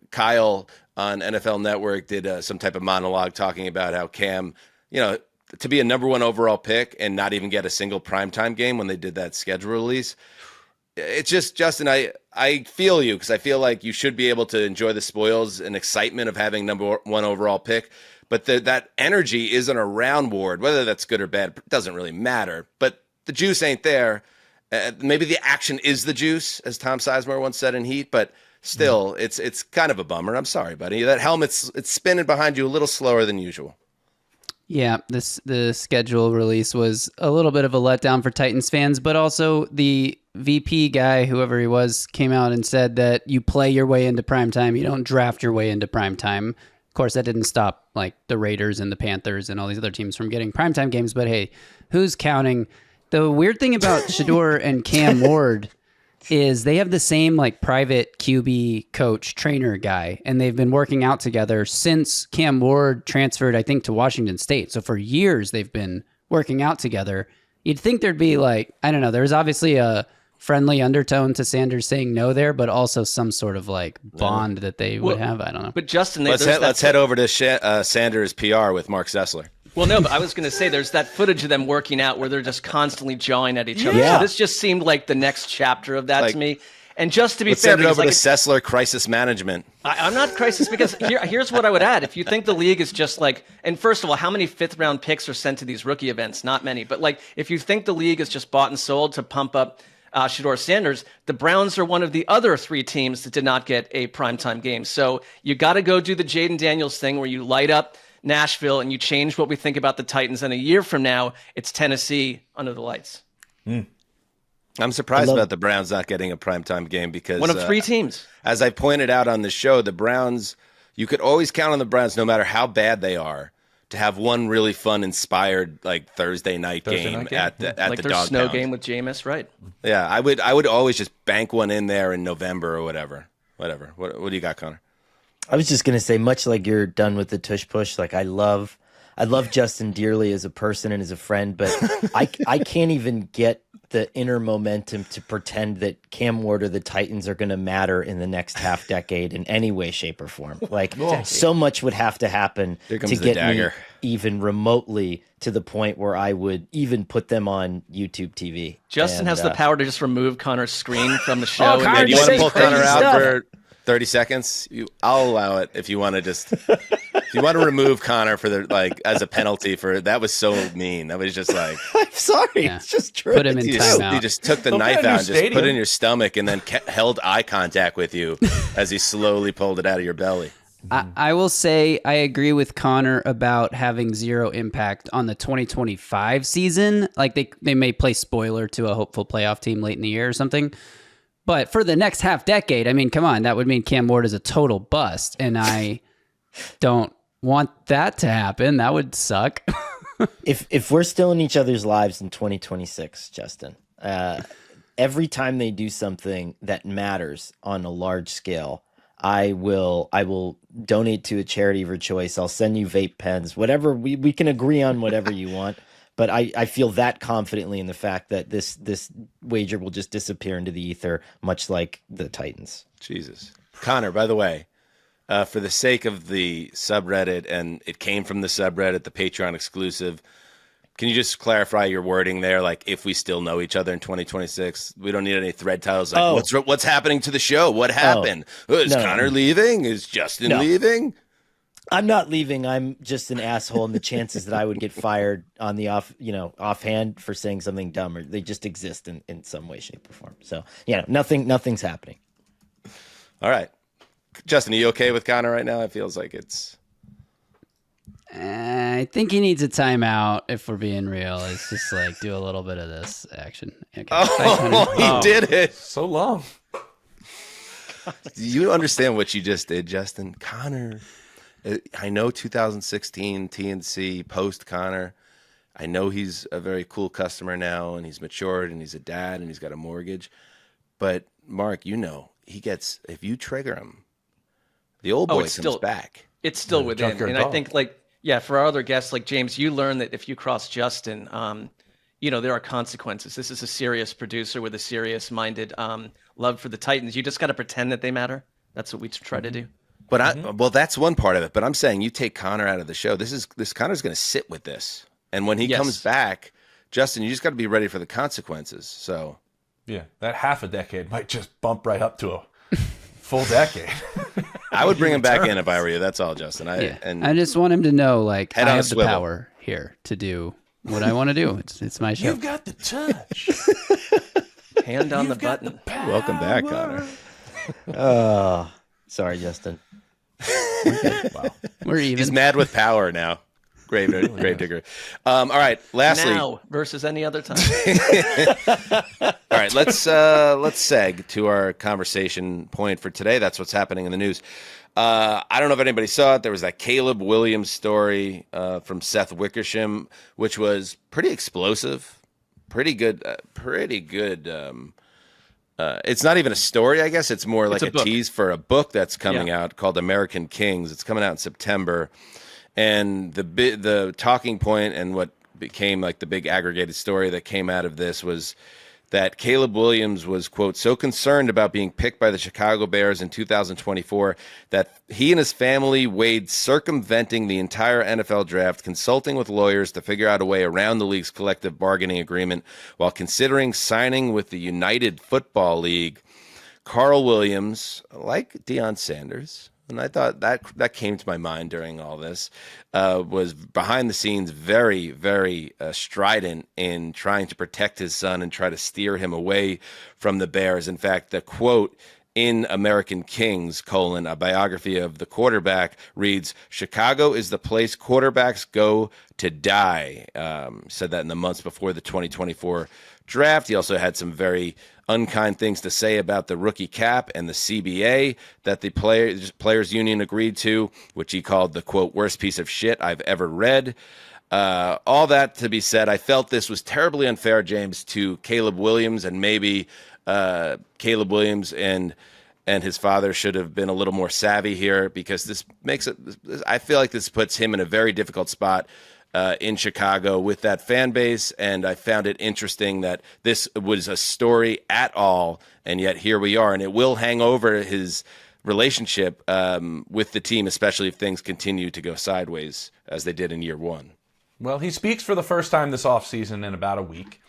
Kyle on NFL Network did some type of monologue talking about how Cam, to be a number one overall pick and not even get a single primetime game when they did that schedule release. It's just, Justin, I feel you, because I feel like you should be able to enjoy the spoils and excitement of having number one overall pick. But that energy isn't around Ward. Whether that's good or bad doesn't really matter. But the juice ain't there. Maybe the action is the juice, as Tom Sizemore once said in Heat. But still, it's kind of a bummer. I'm sorry, buddy. That helmet's it's spinning behind you a little slower than usual. Yeah, the schedule release was a little bit of a letdown for Titans fans, but also the VP guy, whoever he was, came out and said that you play your way into primetime. You don't draft your way into primetime. Of course, that didn't stop like the Raiders and the Panthers and all these other teams from getting primetime games. But hey, who's counting? The weird thing about Shedeur and Cam Ward is they have the same like private QB coach trainer guy, and they've been working out together since Cam Ward transferred, I think, to Washington State. So for years they've been working out together. You'd think there'd be like, I don't know, there's obviously a friendly undertone to Sanders saying no there, but also some sort of like bond that they would have. I don't know. But Justin, let's head over to Sanders PR with Marc Sessler. Well, no, but I was going to say there's that footage of them working out where they're just constantly jawing at each other. Yeah. So this just seemed like the next chapter of that to me. And just to be Let's fair, send it over to like Sessler Crisis Management. I'm not crisis because here's what I would add. If you think the league is just like, and first of all, how many 5th-round picks are sent to these rookie events? Not many. But like, if you think the league is just bought and sold to pump up Shedeur Sanders, the Browns are one of the other 3 teams that did not get a primetime game. So you got to go do the Jaden Daniels thing where you light up Nashville and you change what we think about the Titans. And a year from now, it's Tennessee under the lights. I'm surprised about the Browns not getting a primetime game because one of 3 teams. As I pointed out on the show, the Browns, you could always count on the Browns, no matter how bad they are, to have one really fun, inspired like Thursday night game at the like their dog snow pound. game with Jameis, right? Yeah, I would always just bank one in there in November or whatever. What do you got, Connor? I was just gonna say, much like you're done with the tush push, like I love Justin dearly as a person and as a friend, but I can't even get the inner momentum to pretend that Cam Ward or the Titans are going to matter in the next half decade in any way, shape, or form. Like so much would have to happen to get me even remotely to the point where I would even put them on YouTube TV. Justin has the power to just remove Connor's screen from the show. Do you want to pull Connor out for 30 seconds? I'll allow it if you want to just. If you want to remove Connor for as a penalty for that was so mean. That was just like I'm sorry, it's just true. Put him in timeout. He just took the knife out and just put it in your stomach and then held eye contact with you as he slowly pulled it out of your belly. I will say I agree with Connor about having zero impact on the 2025 season. Like they may play spoiler to a hopeful playoff team late in the year or something. But for the next half decade, I mean, come on, that would mean Cam Ward is a total bust. And I don't want that to happen. That would suck. If we're still in each other's lives in 2026, Justin, every time they do something that matters on a large scale, I will donate to a charity of your choice. I'll send you vape pens, whatever. We can agree on whatever you want. But I feel that confidently in the fact that this wager will just disappear into the ether, much like the Titans. Jesus. Conor, by the way, for the sake of the subreddit, and it came from the subreddit, the Patreon exclusive, can you just clarify your wording there? Like, if we still know each other in 2026, we don't need any thread titles. Like, what's happening to the show? What happened? Is Conor leaving? Is Justin leaving? I'm not leaving. I'm just an asshole, and the chances that I would get fired on the offhand for saying something dumb, or they just exist in some way, shape, or form. So nothing's happening. All right, Justin, are you okay with Conor right now? It feels like it's. I think he needs a timeout. If we're being real, it's just like do a little bit of this action. Okay. He did it so long. Do you understand what you just did, Justin? Conor. I know 2016 TNC post Conor. I know he's a very cool customer now, and he's matured, and he's a dad, and he's got a mortgage. But Mark, he gets, if you trigger him, the old boy comes back. It's still within, and I think for our other guests, like James, you learn that if you cross Justin, there are consequences. This is a serious producer with a serious-minded love for the Titans. You just got to pretend that they matter. That's what we try to do. But well, that's one part of it. But I'm saying you take Conor out of the show. This Conor's going to sit with this, and when he comes back, Justin, you just got to be ready for the consequences. So, yeah, that half a decade might just bump right up to a full decade. I would bring him back in if I were you. That's all, Justin. I just want him to know, like, I have the power here to do what I want to do. It's my show. You've got the touch. Hand on the button. Welcome back, Conor. Oh, sorry, Justin. Wow. We're even. He's mad with power now. Grave digger. All right. Lastly, now versus any other time. All right. Let's seg to our conversation point for today. That's what's happening in the news. I don't know if anybody saw it. There was that Caleb Williams story from Seth Wickersham, which was pretty explosive, pretty good. It's not even a story, I guess. It's more like a tease for a book that's coming out called American Kings. It's coming out in September. And the talking point and what became like the big aggregated story that came out of this was that Caleb Williams was, quote, so concerned about being picked by the Chicago Bears in 2024 that he and his family weighed circumventing the entire NFL draft, consulting with lawyers to figure out a way around the league's collective bargaining agreement while considering signing with the United Football League. Carl Williams, like Deion Sanders, and I thought that came to my mind during all this, was behind the scenes very, very strident in trying to protect his son and try to steer him away from the Bears. In fact, the quote in American Kings, a biography of the quarterback reads, "Chicago is the place quarterbacks go to die." Said that in the months before the 2024 draft. He also had some very unkind things to say about the rookie cap and the CBA that the players union agreed to, which he called the, quote, worst piece of shit I've ever read. All that to be said, I felt this was terribly unfair, James, to Caleb Williams, and maybe Caleb Williams and his father should have been a little more savvy here, because this makes it, I feel like this puts him in a very difficult spot in Chicago with that fan base, and I found it interesting that this was a story at all, and yet here we are, and it will hang over his relationship with the team, especially if things continue to go sideways as they did in year one. Well, he speaks for the first time this offseason in about a week,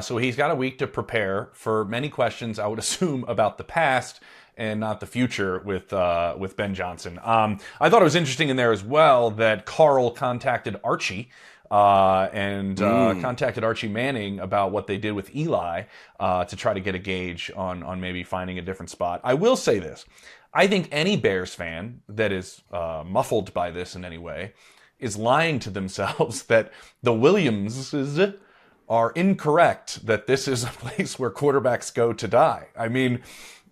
so he's got a week to prepare for many questions, I would assume, about the past and not the future with Ben Johnson. I thought it was interesting in there as well that Carl contacted Archie and contacted Archie Manning about what they did with Eli to try to get a gauge on maybe finding a different spot. I will say this. I think any Bears fan that is muffled by this in any way is lying to themselves that the Williamses are incorrect, that this is a place where quarterbacks go to die. I mean,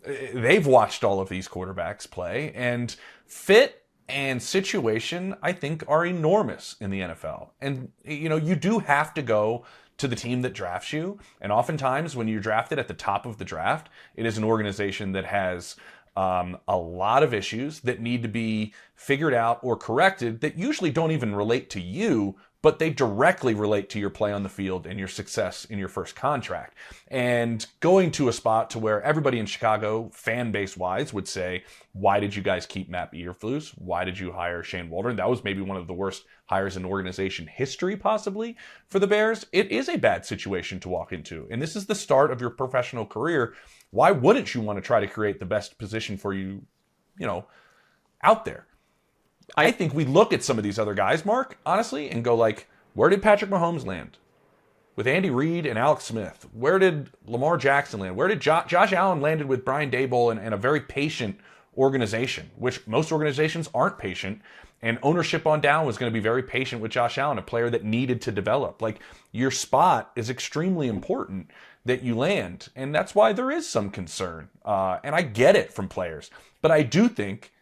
they've watched all of these quarterbacks play, and fit and situation, I think, are enormous in the NFL. And, you do have to go to the team that drafts you. And oftentimes when you're drafted at the top of the draft, it is an organization that has a lot of issues that need to be figured out or corrected that usually don't even relate to you, but they directly relate to your play on the field and your success in your first contract. And going to a spot to where everybody in Chicago, fan base wise, would say, why did you guys keep Matt Eberflus? Why did you hire Shane Waldron? That was maybe one of the worst hires in organization history, possibly, for the Bears. It is a bad situation to walk into. And this is the start of your professional career. Why wouldn't you want to try to create the best position for you, out there? I think we look at some of these other guys, Mark, honestly, and go like, where did Patrick Mahomes land? With Andy Reid and Alex Smith. Where did Lamar Jackson land? Where did Josh Allen landed with Brian Daboll and a very patient organization, which most organizations aren't patient. And ownership on down was going to be very patient with Josh Allen, a player that needed to develop. Like, your spot is extremely important that you land. And that's why there is some concern. And I get it from players. But I do think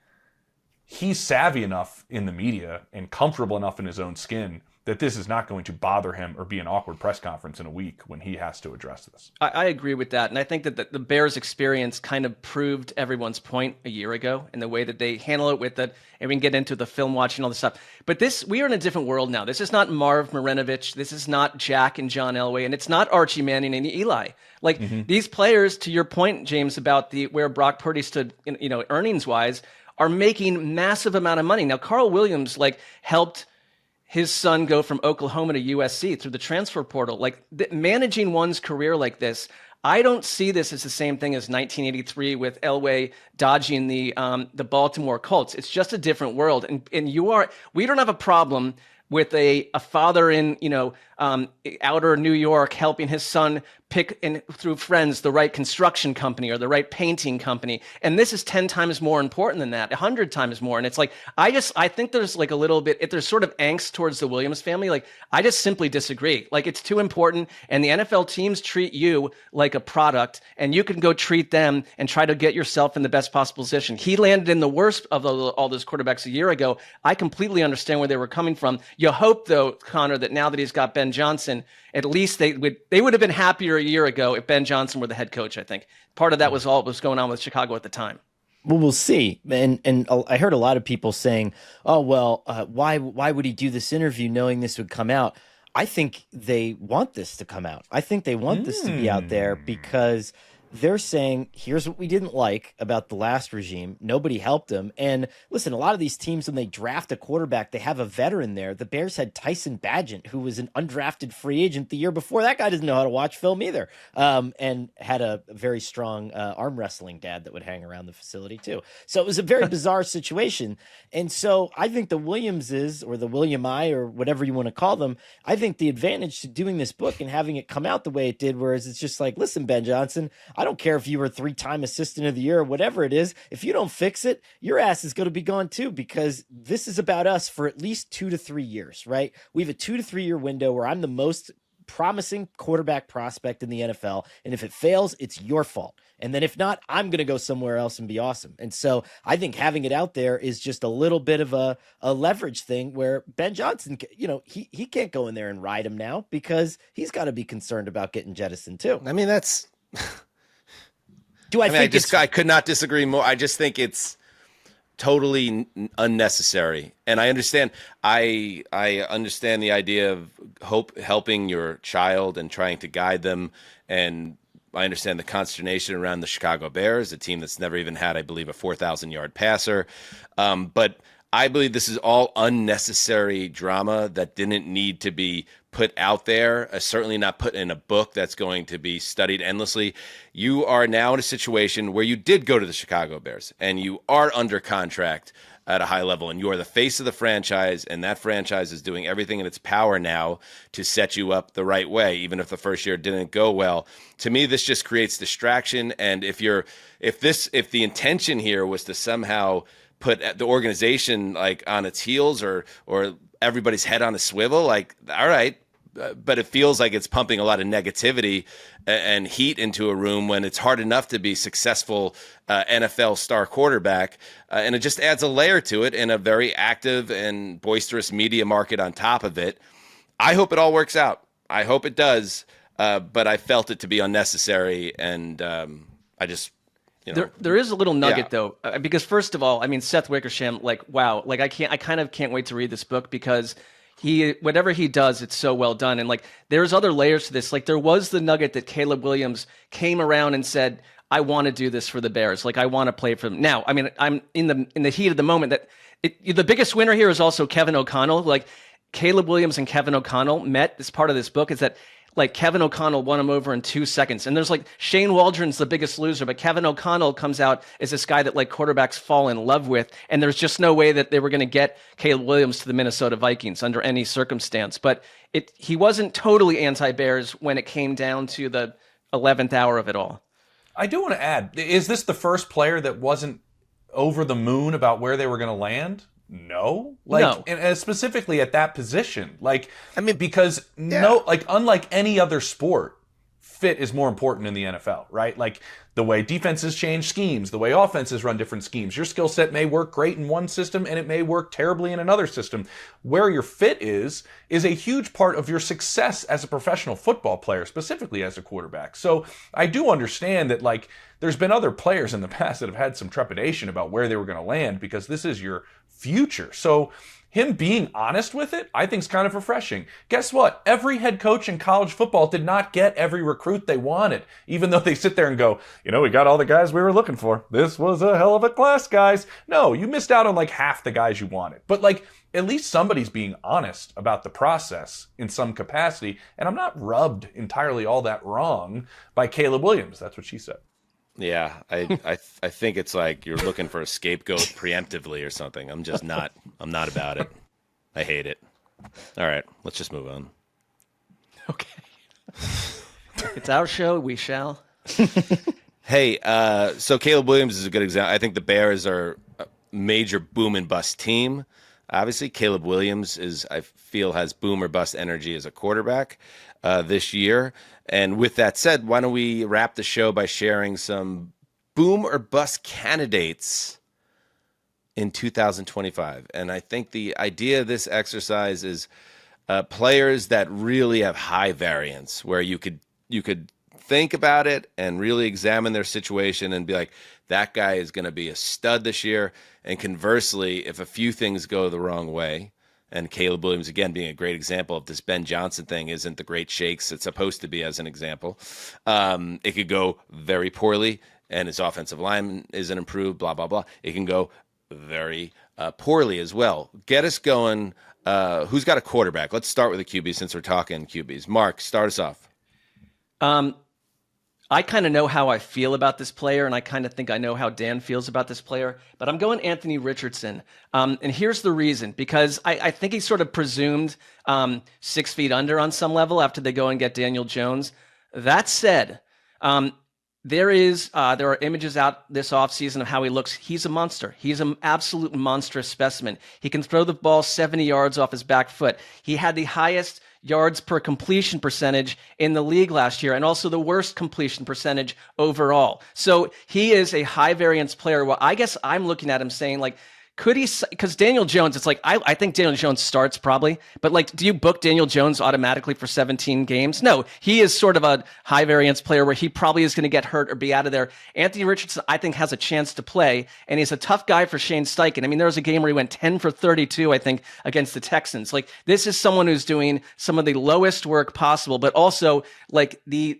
he's savvy enough in the media and comfortable enough in his own skin that this is not going to bother him or be an awkward press conference in a week when he has to address this. I agree with that. And I think that the Bears experience kind of proved everyone's point a year ago in the way that they handle it with it. And we can get into the film watching, all this stuff. But we are in a different world now. This is not Marv Marinovich. This is not Jack and John Elway. And it's not Archie Manning and Eli. Like, these players, to your point, James, about where Brock Purdy stood, earnings wise, are making massive amount of money. Now, Carl Williams, helped his son go from Oklahoma to USC through the transfer portal. Managing one's career like this, I don't see this as the same thing as 1983 with Elway dodging the Baltimore Colts. It's just a different world. And we don't have a problem with a father in, outer New York helping his son pick through friends the right construction company or the right painting company. And this is 10 times more important than that, 100 times more. And it's like, I think there's a little bit, if there's sort of angst towards the Williams family, I just simply disagree. It's too important. And the NFL teams treat you like a product, and you can go treat them and try to get yourself in the best possible position. He landed in the worst of all those quarterbacks a year ago. I completely understand where they were coming from. You hope, though, Connor, that now that he's got Ben Johnson, at least they would have been happier a year ago if Ben Johnson were the head coach. I think part of that was all that was going on with Chicago at the time. Well, we'll see. And I heard a lot of people saying, "Oh, well, why would he do this interview knowing this would come out?" I think they want this to come out. I think they want this to be out there because they're saying, here's what we didn't like about the last regime. Nobody helped them. And listen, a lot of these teams, when they draft a quarterback, they have a veteran there. The Bears had Tyson Bagent, who was an undrafted free agent the year before. That guy doesn't know how to watch film either. And had a very strong arm wrestling dad that would hang around the facility too. So it was a very bizarre situation. And so I think the Williamses, or the William I, or whatever you want to call them, I think the advantage to doing this book and having it come out the way it did, whereas it's just like, listen, Ben Johnson, I don't care if you were 3-time assistant of the year or whatever it is. If you don't fix it, your ass is going to be gone too, because this is about us for at least 2 to 3 years, right? We have a 2 to 3 year window where I'm the most promising quarterback prospect in the NFL. And if it fails, it's your fault. And then if not, I'm going to go somewhere else and be awesome. And so I think having it out there is just a little bit of a leverage thing where Ben Johnson, he can't go in there and ride him now because he's got to be concerned about getting jettisoned too. I mean, that's... I could not disagree more. I just think it's totally unnecessary. And I understand the idea of helping your child and trying to guide them. And I understand the consternation around the Chicago Bears, a team that's never even had, I believe, a 4,000-yard passer. But I believe this is all unnecessary drama that didn't need to be put out there, certainly not put in a book that's going to be studied endlessly. You are now in a situation where you did go to the Chicago Bears and you are under contract at a high level, and you are the face of the franchise, and that franchise is doing everything in its power now to set you up the right way, even if the first year didn't go well. To me, this just creates distraction. And if the intention here was to somehow put the organization on its heels or everybody's head on a swivel, all right, but it feels like it's pumping a lot of negativity and heat into a room when it's hard enough to be successful NFL star quarterback. And it just adds a layer to it in a very active and boisterous media market on top of it. I hope it all works out. I hope it does. But I felt it to be unnecessary. And There is a little nugget though, because first of all, I mean, Seth Wickersham, like, wow, like I kind of can't wait to read this book because whatever he does, it's so well done. And like, there's other layers to this. Like there was the nugget that Caleb Williams came around and said, I want to do this for the Bears. Like I want to play for them. Now, I mean, I'm in the heat of the moment that the biggest winner here is also Kevin O'Connell. Like Caleb Williams and Kevin O'Connell met. This part of this book is that like Kevin O'Connell won him over in 2 seconds. And there's like Shane Waldron's the biggest loser, but Kevin O'Connell comes out as this guy that like quarterbacks fall in love with. And there's just no way that they were going to get Caleb Williams to the Minnesota Vikings under any circumstance. But he wasn't totally anti-Bears when it came down to the 11th hour of it all. I do want to add, is this the first player that wasn't over the moon about where they were going to land? No. No. And specifically at that position. Like, I mean, because unlike any other sport, fit is more important in the NFL, right? Like the way defenses change schemes, the way offenses run different schemes. Your skill set may work great in one system and it may work terribly in another system. Where your fit is a huge part of your success as a professional football player, specifically as a quarterback. So I do understand that like there's been other players in the past that have had some trepidation about where they were going to land because this is your future. So him being honest with it, I think is kind of refreshing. Guess what? Every head coach in college football did not get every recruit they wanted, even though they sit there and go, we got all the guys we were looking for. This was a hell of a class, guys. No, you missed out on like half the guys you wanted. But like, at least somebody's being honest about the process in some capacity. And I'm not rubbed entirely all that wrong by Caleb Williams. That's what she said. Yeah, I think it's like you're looking for a scapegoat preemptively or something. I'm not about it. I hate it. All right, let's just move on. Okay. It's our show. We shall. Hey, so Caleb Williams is a good example. I think the Bears are a major boom and bust team. Obviously, Caleb Williams I feel has boom or bust energy as a quarterback this year. And with that said, why don't we wrap the show by sharing some boom or bust candidates in 2025? And I think the idea of this exercise is players that really have high variance, where you could think about it and really examine their situation and be like, that guy is going to be a stud this year. And conversely, if a few things go the wrong way, and Caleb Williams, again, being a great example of this Ben Johnson thing isn't the great shakes it's supposed to be as an example. It could go very poorly, and his offensive line isn't improved, blah, blah, blah. It can go very poorly as well. Get us going. Who's got a quarterback? Let's start with a QB since we're talking QBs. Mark, start us off. I kind of know how I feel about this player, and I kind of think I know how Dan feels about this player, but I'm going Anthony Richardson. And here's the reason, because I think he's sort of presumed 6 feet under on some level after they go and get Daniel Jones. That said, there are images out this offseason of how he looks. He's a monster. He's an absolute monstrous specimen. He can throw the ball 70 yards off his back foot. He had the highest yards per completion percentage in the league last year, and also the worst completion percentage overall. So he is a high variance player. Well, I guess I'm looking at him saying, like, could he, because Daniel Jones, it's like, I think Daniel Jones starts probably, but like, do you book Daniel Jones automatically for 17 games? No, he is sort of a high variance player where he probably is going to get hurt or be out of there. Anthony Richardson, I think, has a chance to play, and he's a tough guy for Shane Steichen. I mean, there was a game where he went 10 for 32, I think, against the Texans. Like, this is someone who's doing some of the lowest work possible, but also like the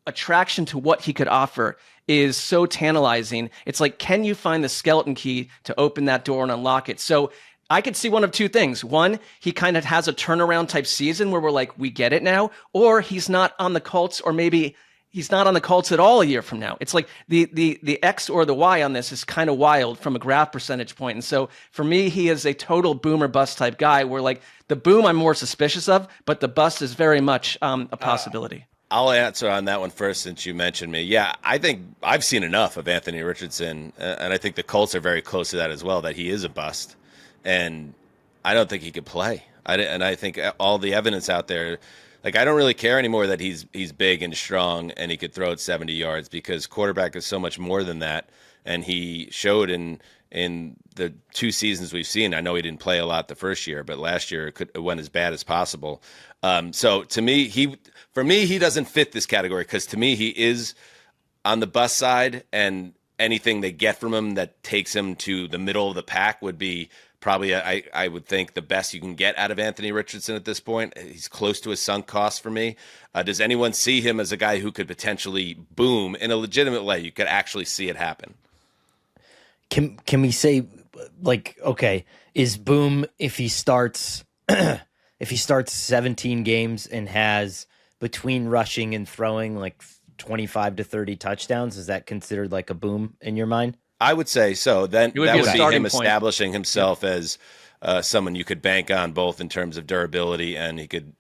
attraction to what he could offer is so tantalizing. It's like, can you find the skeleton key to open that door and unlock it? So I could see one of two things. One, he kind of has a turnaround type season where we're like, we get it now, or he's not on the Colts, or maybe he's not on the Colts at all a year from now. It's like the X or the Y on this is kind of wild from a graph percentage point. And so for me, he is a total boom or bust type guy where like the boom I'm more suspicious of, but the bust is very much a possibility. I'll answer on that one first since you mentioned me. Yeah, I think I've seen enough of Anthony Richardson, and I think the Colts are very close to that as well, that he is a bust. And I don't think he could play. I think all the evidence out there, like, I don't really care anymore that he's big and strong and he could throw it 70 yards, because quarterback is so much more than that. And he showed in the 2 seasons we've seen. I know he didn't play a lot the first year, but last year it went as bad as possible. So to me, he doesn't fit this category, because to me he is on the bust side, and anything they get from him that takes him to the middle of the pack would be probably, I would think, the best you can get out of Anthony Richardson at this point. He's close to his sunk cost for me. Does anyone see him as a guy who could potentially boom in a legitimate way? You could actually see it happen. Can we say, like, okay, is boom if he starts 17 games and has between rushing and throwing like 25 to 30 touchdowns? Is that considered like a boom in your mind? I would say so. Then It would that be a would be starting him point. establishing himself as someone you could bank on, both in terms of durability and he could,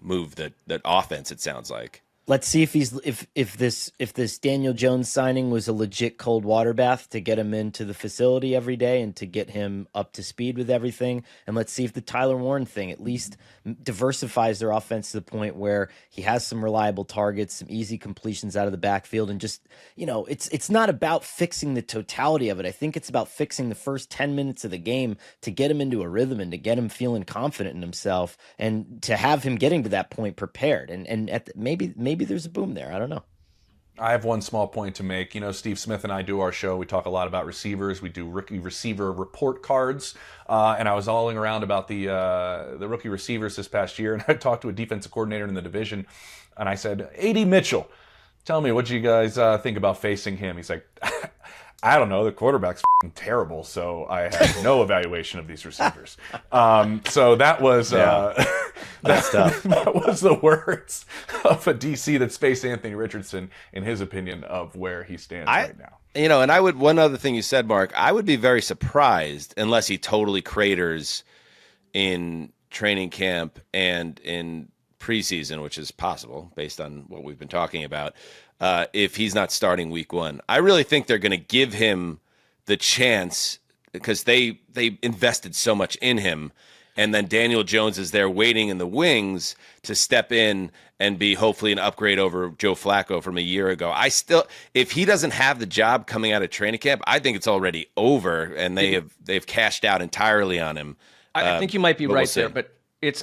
move that offense. It sounds like. Let's see if this Daniel Jones signing was a legit cold water bath to get him into the facility every day and to get him up to speed with everything. And let's see if the Tyler Warren thing at least diversifies their offense to the point where he has some reliable targets, some easy completions out of the backfield, and just, it's not about fixing the totality of it. I think it's about fixing the first 10 minutes of the game to get him into a rhythm and to get him feeling confident in himself and to have him getting to that point prepared. And maybe there's a boom there. I don't know. I have one small point to make. Steve Smith and I do our show. We talk a lot about receivers. We do rookie receiver report cards. And I was alling around about the rookie receivers this past year. And I talked to a defensive coordinator in the division. And I said, A.D. Mitchell, tell me, what do you guys think about facing him? He's like, I don't know. The quarterback's terrible. So I have no evaluation of these receivers. So that was... That's tough. That was the words of a DC that faced Anthony Richardson, in his opinion, of where he stands right now. And I would, one other thing you said, Mark, I would be very surprised unless he totally craters in training camp and in preseason, which is possible based on what we've been talking about, if he's not starting week 1. I really think they're going to give him the chance because they invested so much in him. And then Daniel Jones is there waiting in the wings to step in and be hopefully an upgrade over Joe Flacco from a year ago. If he doesn't have the job coming out of training camp, I think it's already over, and they've cashed out entirely on him. I think you might be right there, see. but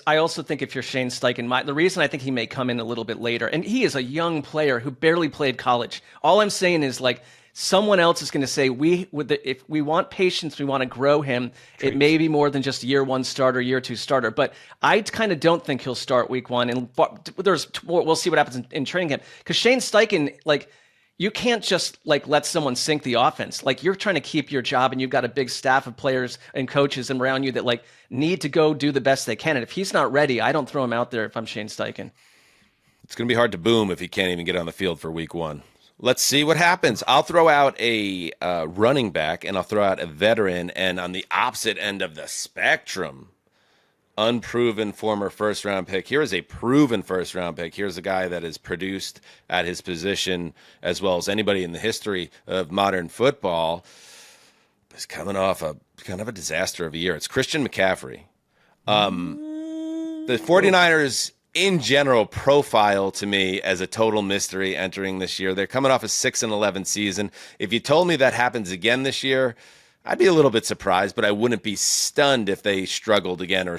I also think if you're Shane Steichen, the reason I think he may come in a little bit later, and he is a young player who barely played college. All I'm saying is, like, someone else is going to say, if we want patience, we want to grow him. It may be more than just year 1 starter, year 2 starter. But I kind of don't think he'll start week 1. And we'll see what happens in training camp. Because Shane Steichen, like, you can't just let someone sink the offense. Like, you're trying to keep your job, and you've got a big staff of players and coaches around you that need to go do the best they can. And if he's not ready, I don't throw him out there if I'm Shane Steichen. It's going to be hard to boom if he can't even get on the field for week 1. Let's see what happens. I'll throw out a running back, and I'll throw out a veteran, and on the opposite end of the spectrum, unproven former first-round pick. Here is a proven first-round pick. Here's a guy that has produced at his position as well as anybody in the history of modern football. He's coming off a kind of a disaster of a year. It's Christian McCaffrey. The 49ers in general profile to me as a total mystery entering this year. They're coming off a 6-11 season. If you told me that happens again this year, I'd be a little bit surprised, but I wouldn't be stunned if they struggled again or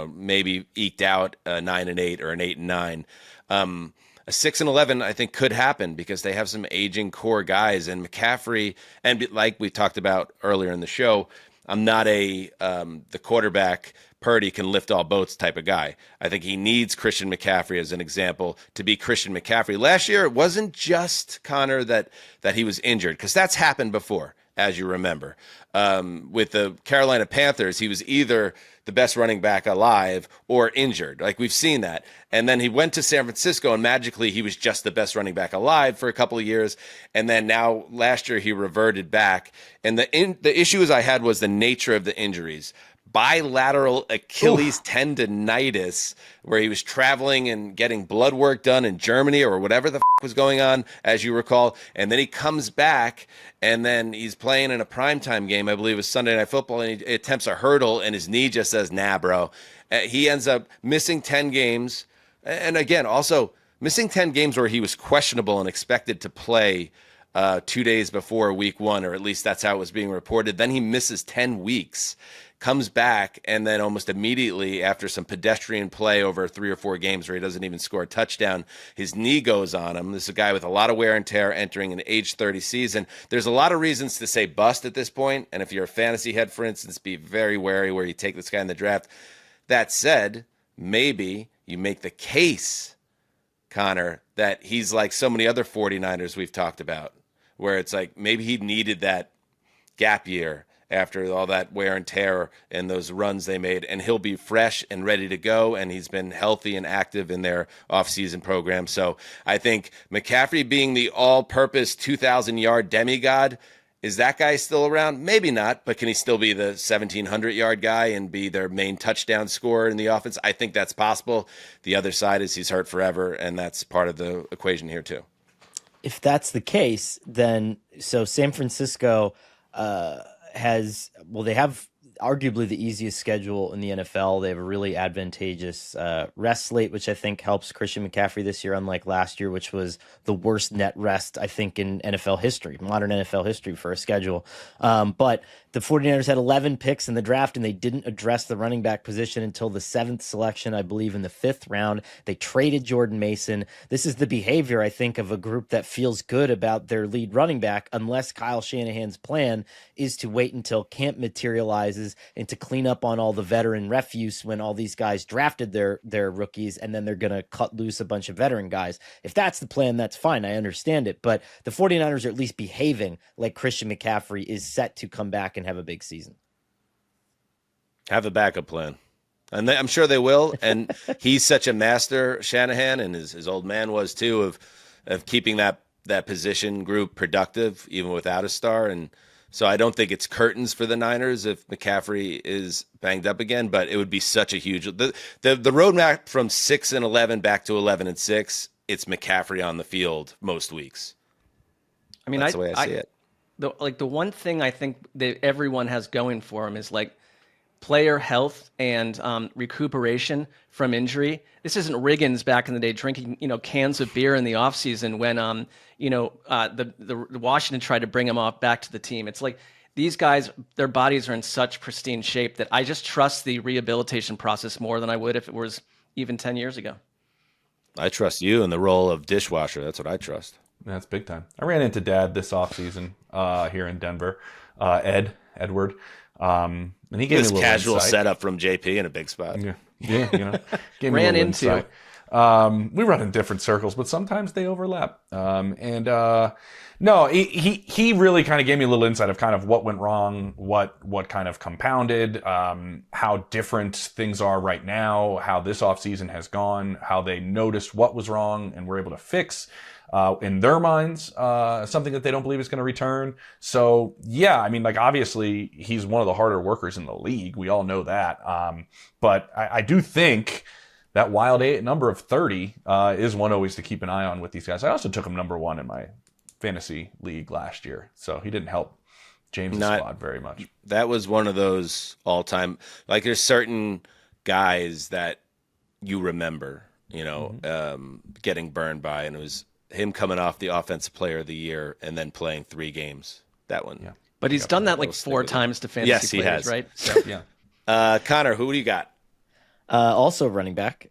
maybe eked out a 9-8 or an 8-9. A 6-11 I think could happen because they have some aging core guys, and McCaffrey, and like we talked about earlier in the show, I'm not the quarterback Purdy can lift all boats type of guy. I think he needs Christian McCaffrey as an example to be Christian McCaffrey. Last year, it wasn't just Connor that he was injured, because that's happened before, as you remember. With the Carolina Panthers, he was either the best running back alive or injured. Like, we've seen that. And then he went to San Francisco, and magically he was just the best running back alive for a couple of years. And then now last year he reverted back. And the issues I had was the nature of the injuries. Bilateral Achilles tendonitis, where he was traveling and getting blood work done in Germany or whatever the was going on, as you recall. And then he comes back, and then he's playing in a primetime game, I believe it was Sunday Night Football, and he attempts a hurdle, and his knee just says, nah, bro. He ends up missing 10 games. And again, also missing 10 games where he was questionable and expected to play 2 days before week 1, or at least that's how it was being reported. Then he misses 10 weeks, comes back, and then almost immediately after some pedestrian play over 3 or 4 games where he doesn't even score a touchdown, his knee goes on him. This is a guy with a lot of wear and tear entering an age 30 season. There's a lot of reasons to say bust at this point, and if you're a fantasy head, for instance, be very wary where you take this guy in the draft. That said, maybe you make the case, Connor, that he's like so many other 49ers we've talked about, where it's like maybe he needed that gap year after all that wear and tear and those runs they made, and he'll be fresh and ready to go, and he's been healthy and active in their offseason program. So I think McCaffrey being the all-purpose 2,000-yard demigod, is that guy still around? Maybe not, but can he still be the 1,700-yard guy and be their main touchdown scorer in the offense? I think that's possible. The other side is he's hurt forever, and that's part of the equation here too. If that's the case, then so San Francisco they have arguably the easiest schedule in the NFL. They have a really advantageous rest slate, which I think helps Christian McCaffrey this year, unlike last year, which was the worst net rest, I think, in NFL history, modern NFL history for a schedule. But the 49ers had 11 picks in the draft, and they didn't address the running back position until the 7th selection, I believe, in the 5th round. They traded Jordan Mason. This is the behavior, I think, of a group that feels good about their lead running back, unless Kyle Shanahan's plan is to wait until camp materializes and to clean up on all the veteran refuse when all these guys drafted their rookies, and then they're going to cut loose a bunch of veteran guys. If that's the plan, that's fine. I understand it. But the 49ers are at least behaving like Christian McCaffrey is set to come back and have a big season. Have a backup plan. And I'm sure they will. And he's such a master, Shanahan, and his old man was too, of keeping that position group productive, even without a star. And so I don't think it's curtains for the Niners if McCaffrey is banged up again, but it would be such a huge the roadmap from 6-11 back to 11-6. It's McCaffrey on the field most weeks. I mean, that's the way I see it. The one thing I think that everyone has going for him is like player health and recuperation from injury. This isn't Riggins back in the day drinking, cans of beer in the offseason when, the Washington tried to bring him back to the team. It's like these guys, their bodies are in such pristine shape that I just trust the rehabilitation process more than I would if it was even 10 years ago. I trust you in the role of dishwasher. That's what I trust. That's big time. I ran into Dad this offseason here in Denver, Edward. And he gave me a little casual insight. Setup from JP in a big spot. Yeah, gave me Ran a little into. insight. We run in different circles, but sometimes they overlap. No, he really kind of gave me a little insight of kind of what went wrong, what kind of compounded, how different things are right now, how this offseason has gone, how they noticed what was wrong and were able to fix. In their minds, something that they don't believe is going to return. So, yeah, I mean, obviously, he's one of the harder workers in the league. We all know that. But I do think that wild number of 30 is one always to keep an eye on with these guys. I also took him number 1 in my fantasy league last year. So he didn't help James' squad very much. That was one of those all-time, there's certain guys that you remember, getting burned by, and it was him coming off the offensive player of the year and then playing 3 games. That one. Yeah. But he's done that 4 times to fantasy yes, he players, has. right? So. Yeah. Connor, who do you got? Also running back.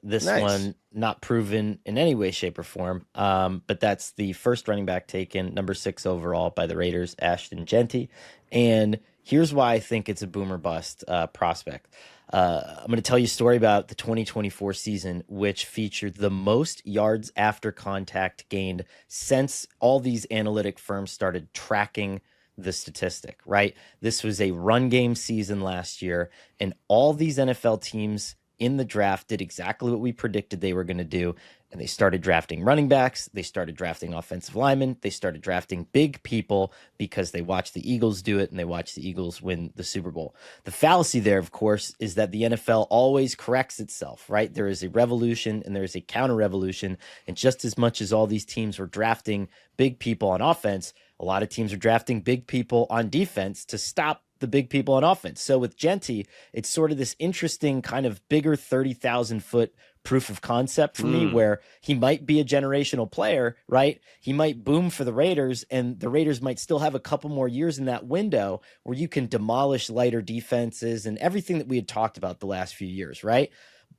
This Nice. one not proven in any way, shape, or form. But that's the first running back taken, number 6 overall by the Raiders, Ashton Genty. And here's why I think it's a boomer bust prospect. I'm going to tell you a story about the 2024 season, which featured the most yards after contact gained since all these analytic firms started tracking the statistic, right? This was a run game season last year, and all these NFL teams in the draft did exactly what we predicted they were going to do. And they started drafting running backs. They started drafting offensive linemen. They started drafting big people because they watched the Eagles do it and they watched the Eagles win the Super Bowl. The fallacy there, of course, is that the NFL always corrects itself, right? There is a revolution and there is a counter revolution. And just as much as all these teams were drafting big people on offense, a lot of teams are drafting big people on defense to stop the big people on offense. So with Genty, it's sort of this interesting kind of bigger 30,000 foot proof of concept for me, where he might be a generational player, right? He might boom for the Raiders, and the Raiders might still have a couple more years in that window where you can demolish lighter defenses and everything that we had talked about the last few years, right?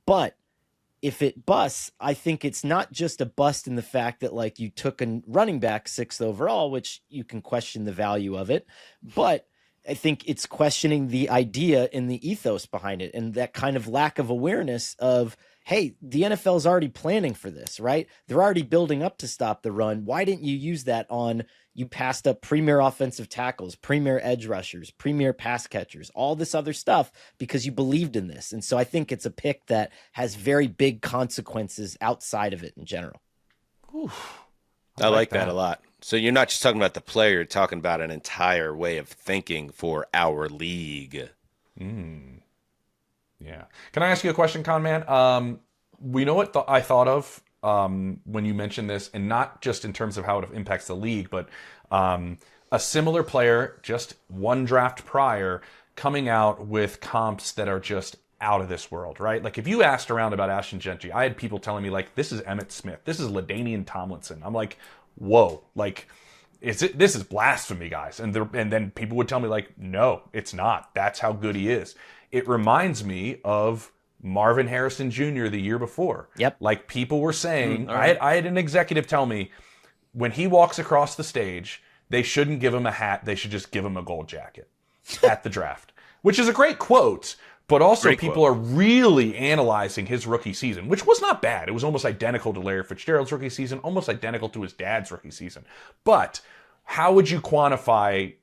But if it busts, I think it's not just a bust in the fact that like you took a running back 6th overall, which you can question the value of it, but I think it's questioning the idea and the ethos behind it, and that kind of lack of awareness of, hey, the NFL is already planning for this, right? They're already building up to stop the run. Why didn't you use that on, you passed up premier offensive tackles, premier edge rushers, premier pass catchers, all this other stuff because you believed in this. And so I think it's a pick that has very big consequences outside of it in general. I like that a lot. So you're not just talking about the player, you're talking about an entire way of thinking for our league. Yeah. Can I ask you a question, Con Man? We know what I thought of when you mentioned this, and not just in terms of how it impacts the league, but a similar player, just one draft prior, coming out with comps that are just out of this world, right? Like if you asked around about Ashton Gentry, I had people telling me like, this is Emmitt Smith, this is LaDainian Tomlinson. I'm like, whoa, like, this is blasphemy, guys. And then people would tell me like, no, it's not. That's how good he is. It reminds me of Marvin Harrison Jr. the year before. Yep. Like people were saying, right. I had an executive tell me when he walks across the stage, they shouldn't give him a hat. They should just give him a gold jacket at the draft, which is a great quote. But also people are really analyzing his rookie season, which was not bad. It was almost identical to Larry Fitzgerald's rookie season, almost identical to his dad's rookie season. But how would you quantify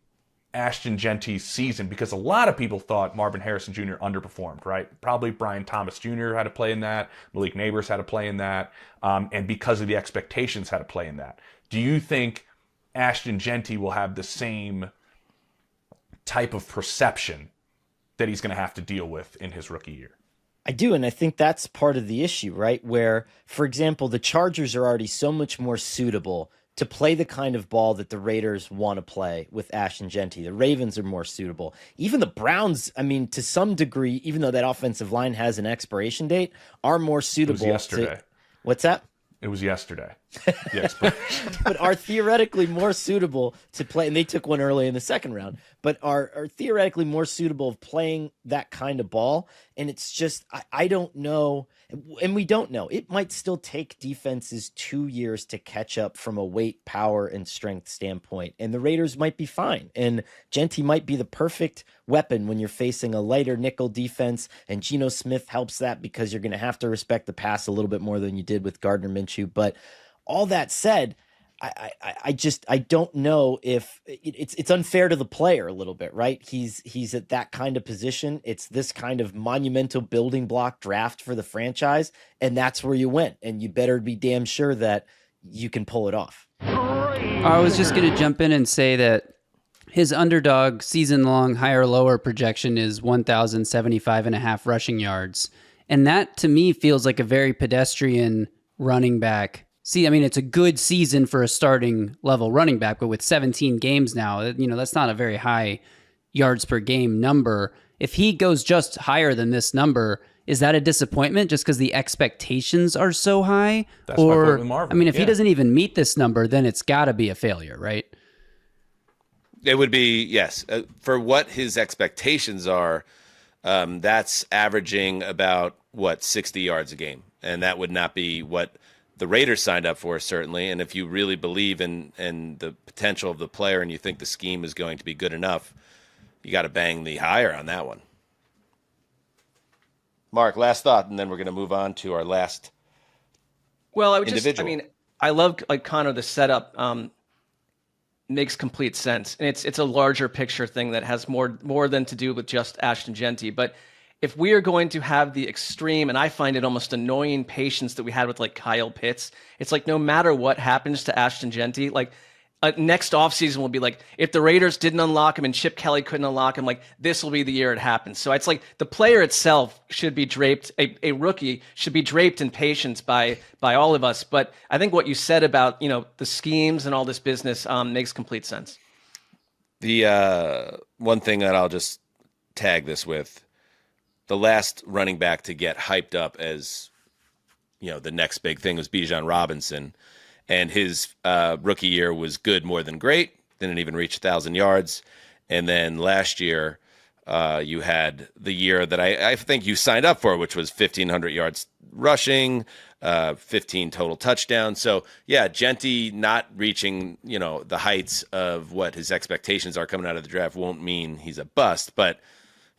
Ashton Gentry's season? Because a lot of people thought Marvin Harrison Jr. underperformed, right? Probably Brian Thomas Jr. had to play in that. Malik Neighbors had to play in that. And because of the expectations had to play in that. Do you think Ashton Gentry will have the same type of perception that he's going to have to deal with in his rookie year? I do, and I think that's part of the issue, right? Where, for example, the Chargers are already so much more suitable to play the kind of ball that the Raiders want to play with Ashton Gentry. The Ravens are more suitable. Even the Browns, I mean, to some degree, even though that offensive line has an expiration date, are more suitable. It was yesterday. What's that? It was yesterday. Yes, but are theoretically more suitable to play, and they took one early in the second round, but are theoretically more suitable of playing that kind of ball. And it's just, I don't know, and we don't know. It might still take defenses 2 years to catch up from a weight, power, and strength standpoint, and the Raiders might be fine. And Gentry might be the perfect weapon when you're facing a lighter nickel defense, and Geno Smith helps that because you're going to have to respect the pass a little bit more than you did with Gardner Minshew. But all that said, I don't know if it's unfair to the player a little bit, right? He's at that kind of position. It's this kind of monumental building block draft for the franchise, and that's where you went. And you better be damn sure that you can pull it off. I was just going to jump in and say that his underdog season-long higher lower projection is 1,075.5 rushing yards. And that, to me, feels like a very pedestrian running back. See, I mean, it's a good season for a starting level running back, but with 17 games now, that's not a very high yards per game number. If he goes just higher than this number, is that a disappointment just because the expectations are so high? That's my point with Marvin. I mean, if he doesn't even meet this number, then it's got to be a failure, right? It would be, yes. For what his expectations are, that's averaging about, 60 yards a game. And that would not be what the Raiders signed up for, certainly. And if you really believe in the potential of the player and you think the scheme is going to be good enough, you got to bang the higher on that one. Mark, last thought, and then we're going to move on to our last Well, I would individual. I love, like, Connor, the setup makes complete sense. And it's a larger picture thing that has more than to do with just Ashton Gentry. But if we are going to have the extreme, and I find it almost annoying patience that we had with like Kyle Pitts, it's like no matter what happens to Ashton Gentry, like next offseason will be like, if the Raiders didn't unlock him and Chip Kelly couldn't unlock him, like this will be the year it happens. So it's like the player itself should be draped, a rookie should be draped in patience by all of us. But I think what you said about, the schemes and all this business makes complete sense. The one thing that I'll just tag this with, the last running back to get hyped up as the next big thing was Bijan Robinson, and his rookie year was good more than great. Didn't even reach 1,000 yards. And then last year, you had the year that I think you signed up for, which was 1,500 yards rushing, 15 total touchdowns. So, yeah, Genty not reaching, the heights of what his expectations are coming out of the draft won't mean he's a bust. But,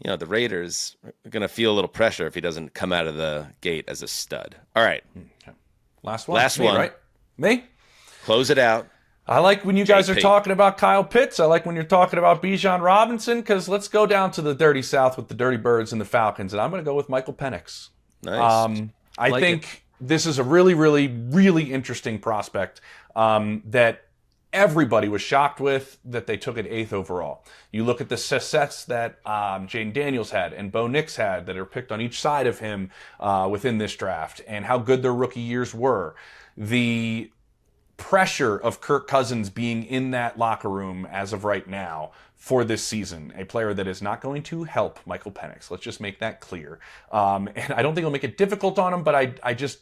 the Raiders are going to feel a little pressure if he doesn't come out of the gate as a stud. All right. Okay. Last one. Last Me, one. right? Me? Close it out. I like when you guys are JP. talking about Kyle Pitts. I like when you're talking about Bijan Robinson, because let's go down to the dirty South with the Dirty Birds and the Falcons, and I'm going to go with Michael Penix. Nice. I think this is a really, really, really interesting prospect that everybody was shocked with that they took at 8th overall. You look at the success that Jaden Daniels had and Bo Nix had that are picked on each side of him within this draft, and how good their rookie years were. The pressure of Kirk Cousins being in that locker room as of right now for this season, a player that is not going to help Michael Penix. Let's just make that clear. And I don't think it'll make it difficult on him, but I just,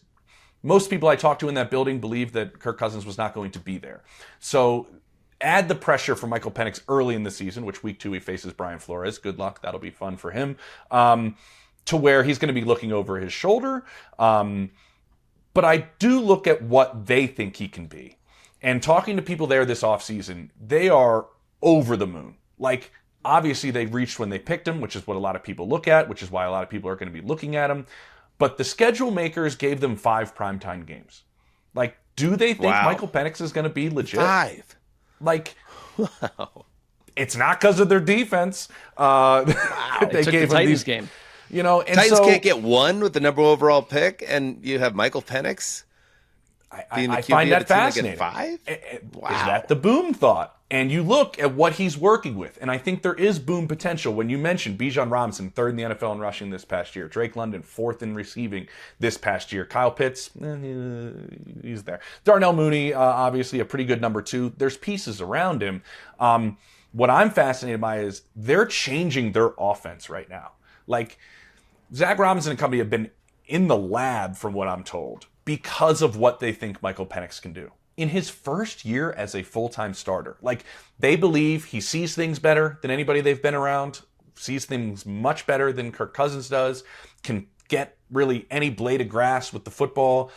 most people I talked to in that building believe that Kirk Cousins was not going to be there. So add the pressure for Michael Penix early in the season, which week 2 he faces Brian Flores. Good luck. That'll be fun for him. To where he's going to be looking over his shoulder. But I do look at what they think he can be. And talking to people there this offseason, they are over the moon. Like, obviously they reached when they picked him, which is what a lot of people look at, which is why a lot of people are going to be looking at him. But the schedule makers gave them 5 primetime games. Like, do they think Michael Penix is going to be legit? 5. Like, it's not because of their defense. They took gave the Titans these game. And Titans so, can't get 1 with the number overall pick, and you have Michael Penix. I find that fascinating. 5? Wow. Is that the boom thought? And you look at what he's working with, and I think there is boom potential. When you mentioned Bijan Robinson, 3rd in the NFL in rushing this past year, Drake London, 4th in receiving this past year, Kyle Pitts, he's there. Darnell Mooney, obviously a pretty good number 2. There's pieces around him. What I'm fascinated by is they're changing their offense right now. Like, Zach Robinson and company have been in the lab, from what I'm told, because of what they think Michael Penix can do. In his first year as a full-time starter, like, they believe he sees things better than anybody they've been around, sees things much better than Kirk Cousins does, can get really any blade of grass with the football.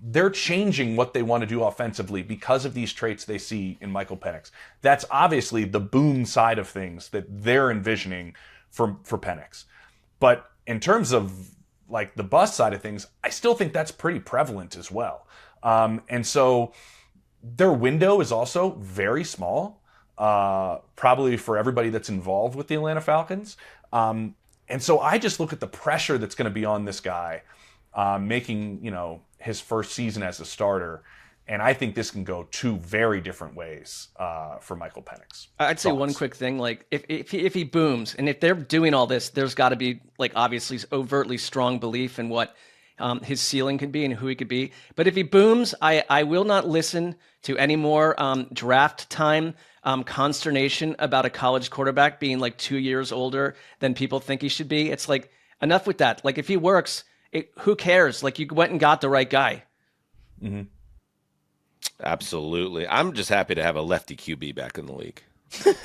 They're changing what they want to do offensively because of these traits they see in Michael Penix. That's obviously the boom side of things that they're envisioning for Penix. But in terms of like the bust side of things, I still think that's pretty prevalent as well. And so their window is also very small, probably for everybody that's involved with the Atlanta Falcons. And so I just look at the pressure that's going to be on this guy, making, his first season as a starter. And I think this can go 2 very different ways for Michael Penix. I'd say one quick thing, like if he booms, and if they're doing all this, there's got to be like obviously overtly strong belief in what his ceiling could be and who he could be. But if he booms, I will not listen to any more draft time consternation about a college quarterback being like 2 years older than people think he should be. It's like, enough with that. Like, if he works, who cares? Like, you went and got the right guy. Mm-hmm. Absolutely. I'm just happy to have a lefty QB back in the league.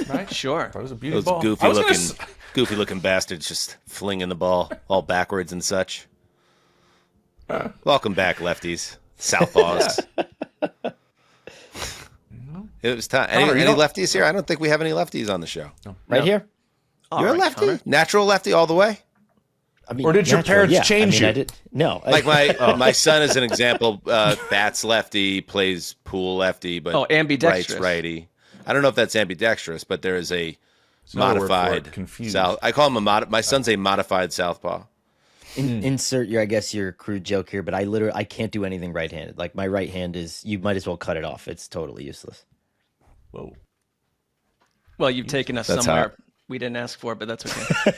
Right? Sure. That was a beautiful Those ball. goofy looking bastards just flinging the ball all backwards and such. Welcome back, lefties. Southpaws. It was time. Any lefties here? I don't think we have any lefties on the show. Right here? You're a lefty? Connor. Natural lefty all the way? I mean, or did your parents change you? No. Like my son is an example. Bats lefty, plays pool lefty, but ambidextrous. Writes righty. I don't know if that's ambidextrous, but there is a modified. Confused. I call him my son's a modified southpaw. Insert your crude joke here, but I can't do anything right-handed. Like, my right hand is, you might as well cut it off. It's totally useless. Whoa. Well, you've taken us somewhere we didn't ask for, but that's okay.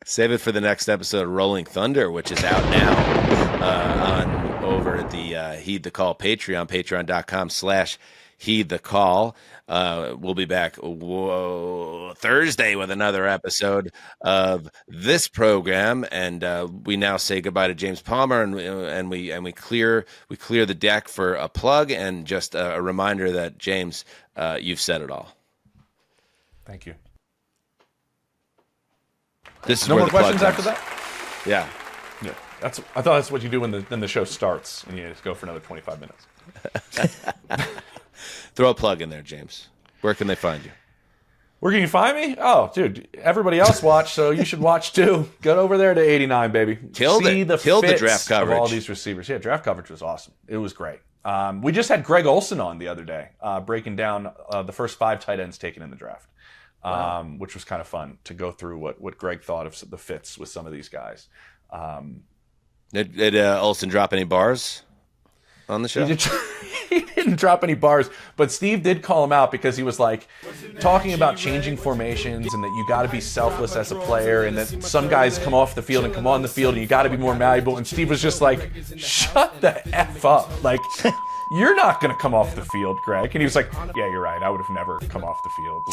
Save it for the next episode of Rolling Thunder, which is out now over at the Heed the Call Patreon, patreon.com/Heed Heed the Call. We'll be back Thursday with another episode of this program, and we now say goodbye to James Palmer, and we clear the deck for a plug, and just a reminder that James, you've said it all. Thank you. This is No where more the plug questions after comes. that? Yeah. Yeah. I thought that's what you do when the show starts, and you just go for another 25 minutes. Throw a plug in there, James. Where can they find you? Where can you find me? Oh, dude, everybody else watched, so you should watch too. Get over there to 89, baby. Killed the fits draft coverage of all these receivers. Yeah, draft coverage was awesome. It was great. We just had Greg Olson on the other day, breaking down the first 5 tight ends taken in the draft, which was kind of fun to go through what Greg thought of the fits with some of these guys. Did Olsen drop any bars on the show? He didn't drop any bars, but Steve did call him out because he was like talking about changing formations and that you got to be selfless as a player, and that some guys come off the field and come on the field and you got to be more malleable. And Steve was just like, shut the F up. Like, you're not going to come off the field, Greg. And he was like, yeah, you're right. I would have never come off the field.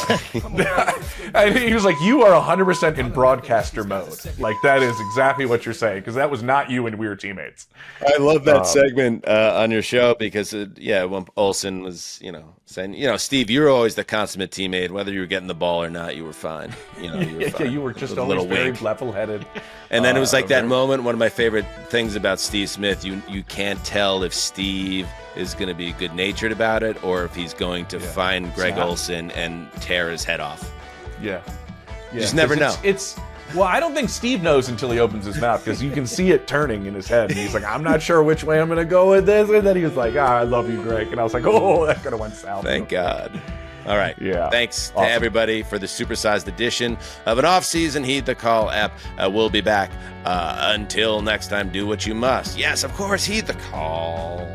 Like, and he was like, you are 100% in broadcaster mode. Like, that is exactly what you're saying, because that was not you when we were teammates. I love that segment on your show because, when Olsen was, saying, Steve, you were always the consummate teammate. Whether you were getting the ball or not, you were fine. You were fine. Yeah, you were just a always little very wink. level-headed. And then it was like that moment, one of my favorite things about Steve Smith, you can't tell if Steve is going to be good-natured about it or if he's going to find Greg Olsen and tear his head off. Yeah. You just never know. Well, I don't think Steve knows until he opens his mouth, because you can see it turning in his head. And he's like, I'm not sure which way I'm going to go with this. And then he was like, I love you, Greg. And I was like, oh, that could have went south. Thank God. All right. Yeah. Thanks to everybody for the supersized edition of an off-season Heed the Call app. We'll be back. Until next time, do what you must. Yes, of course, heed the call.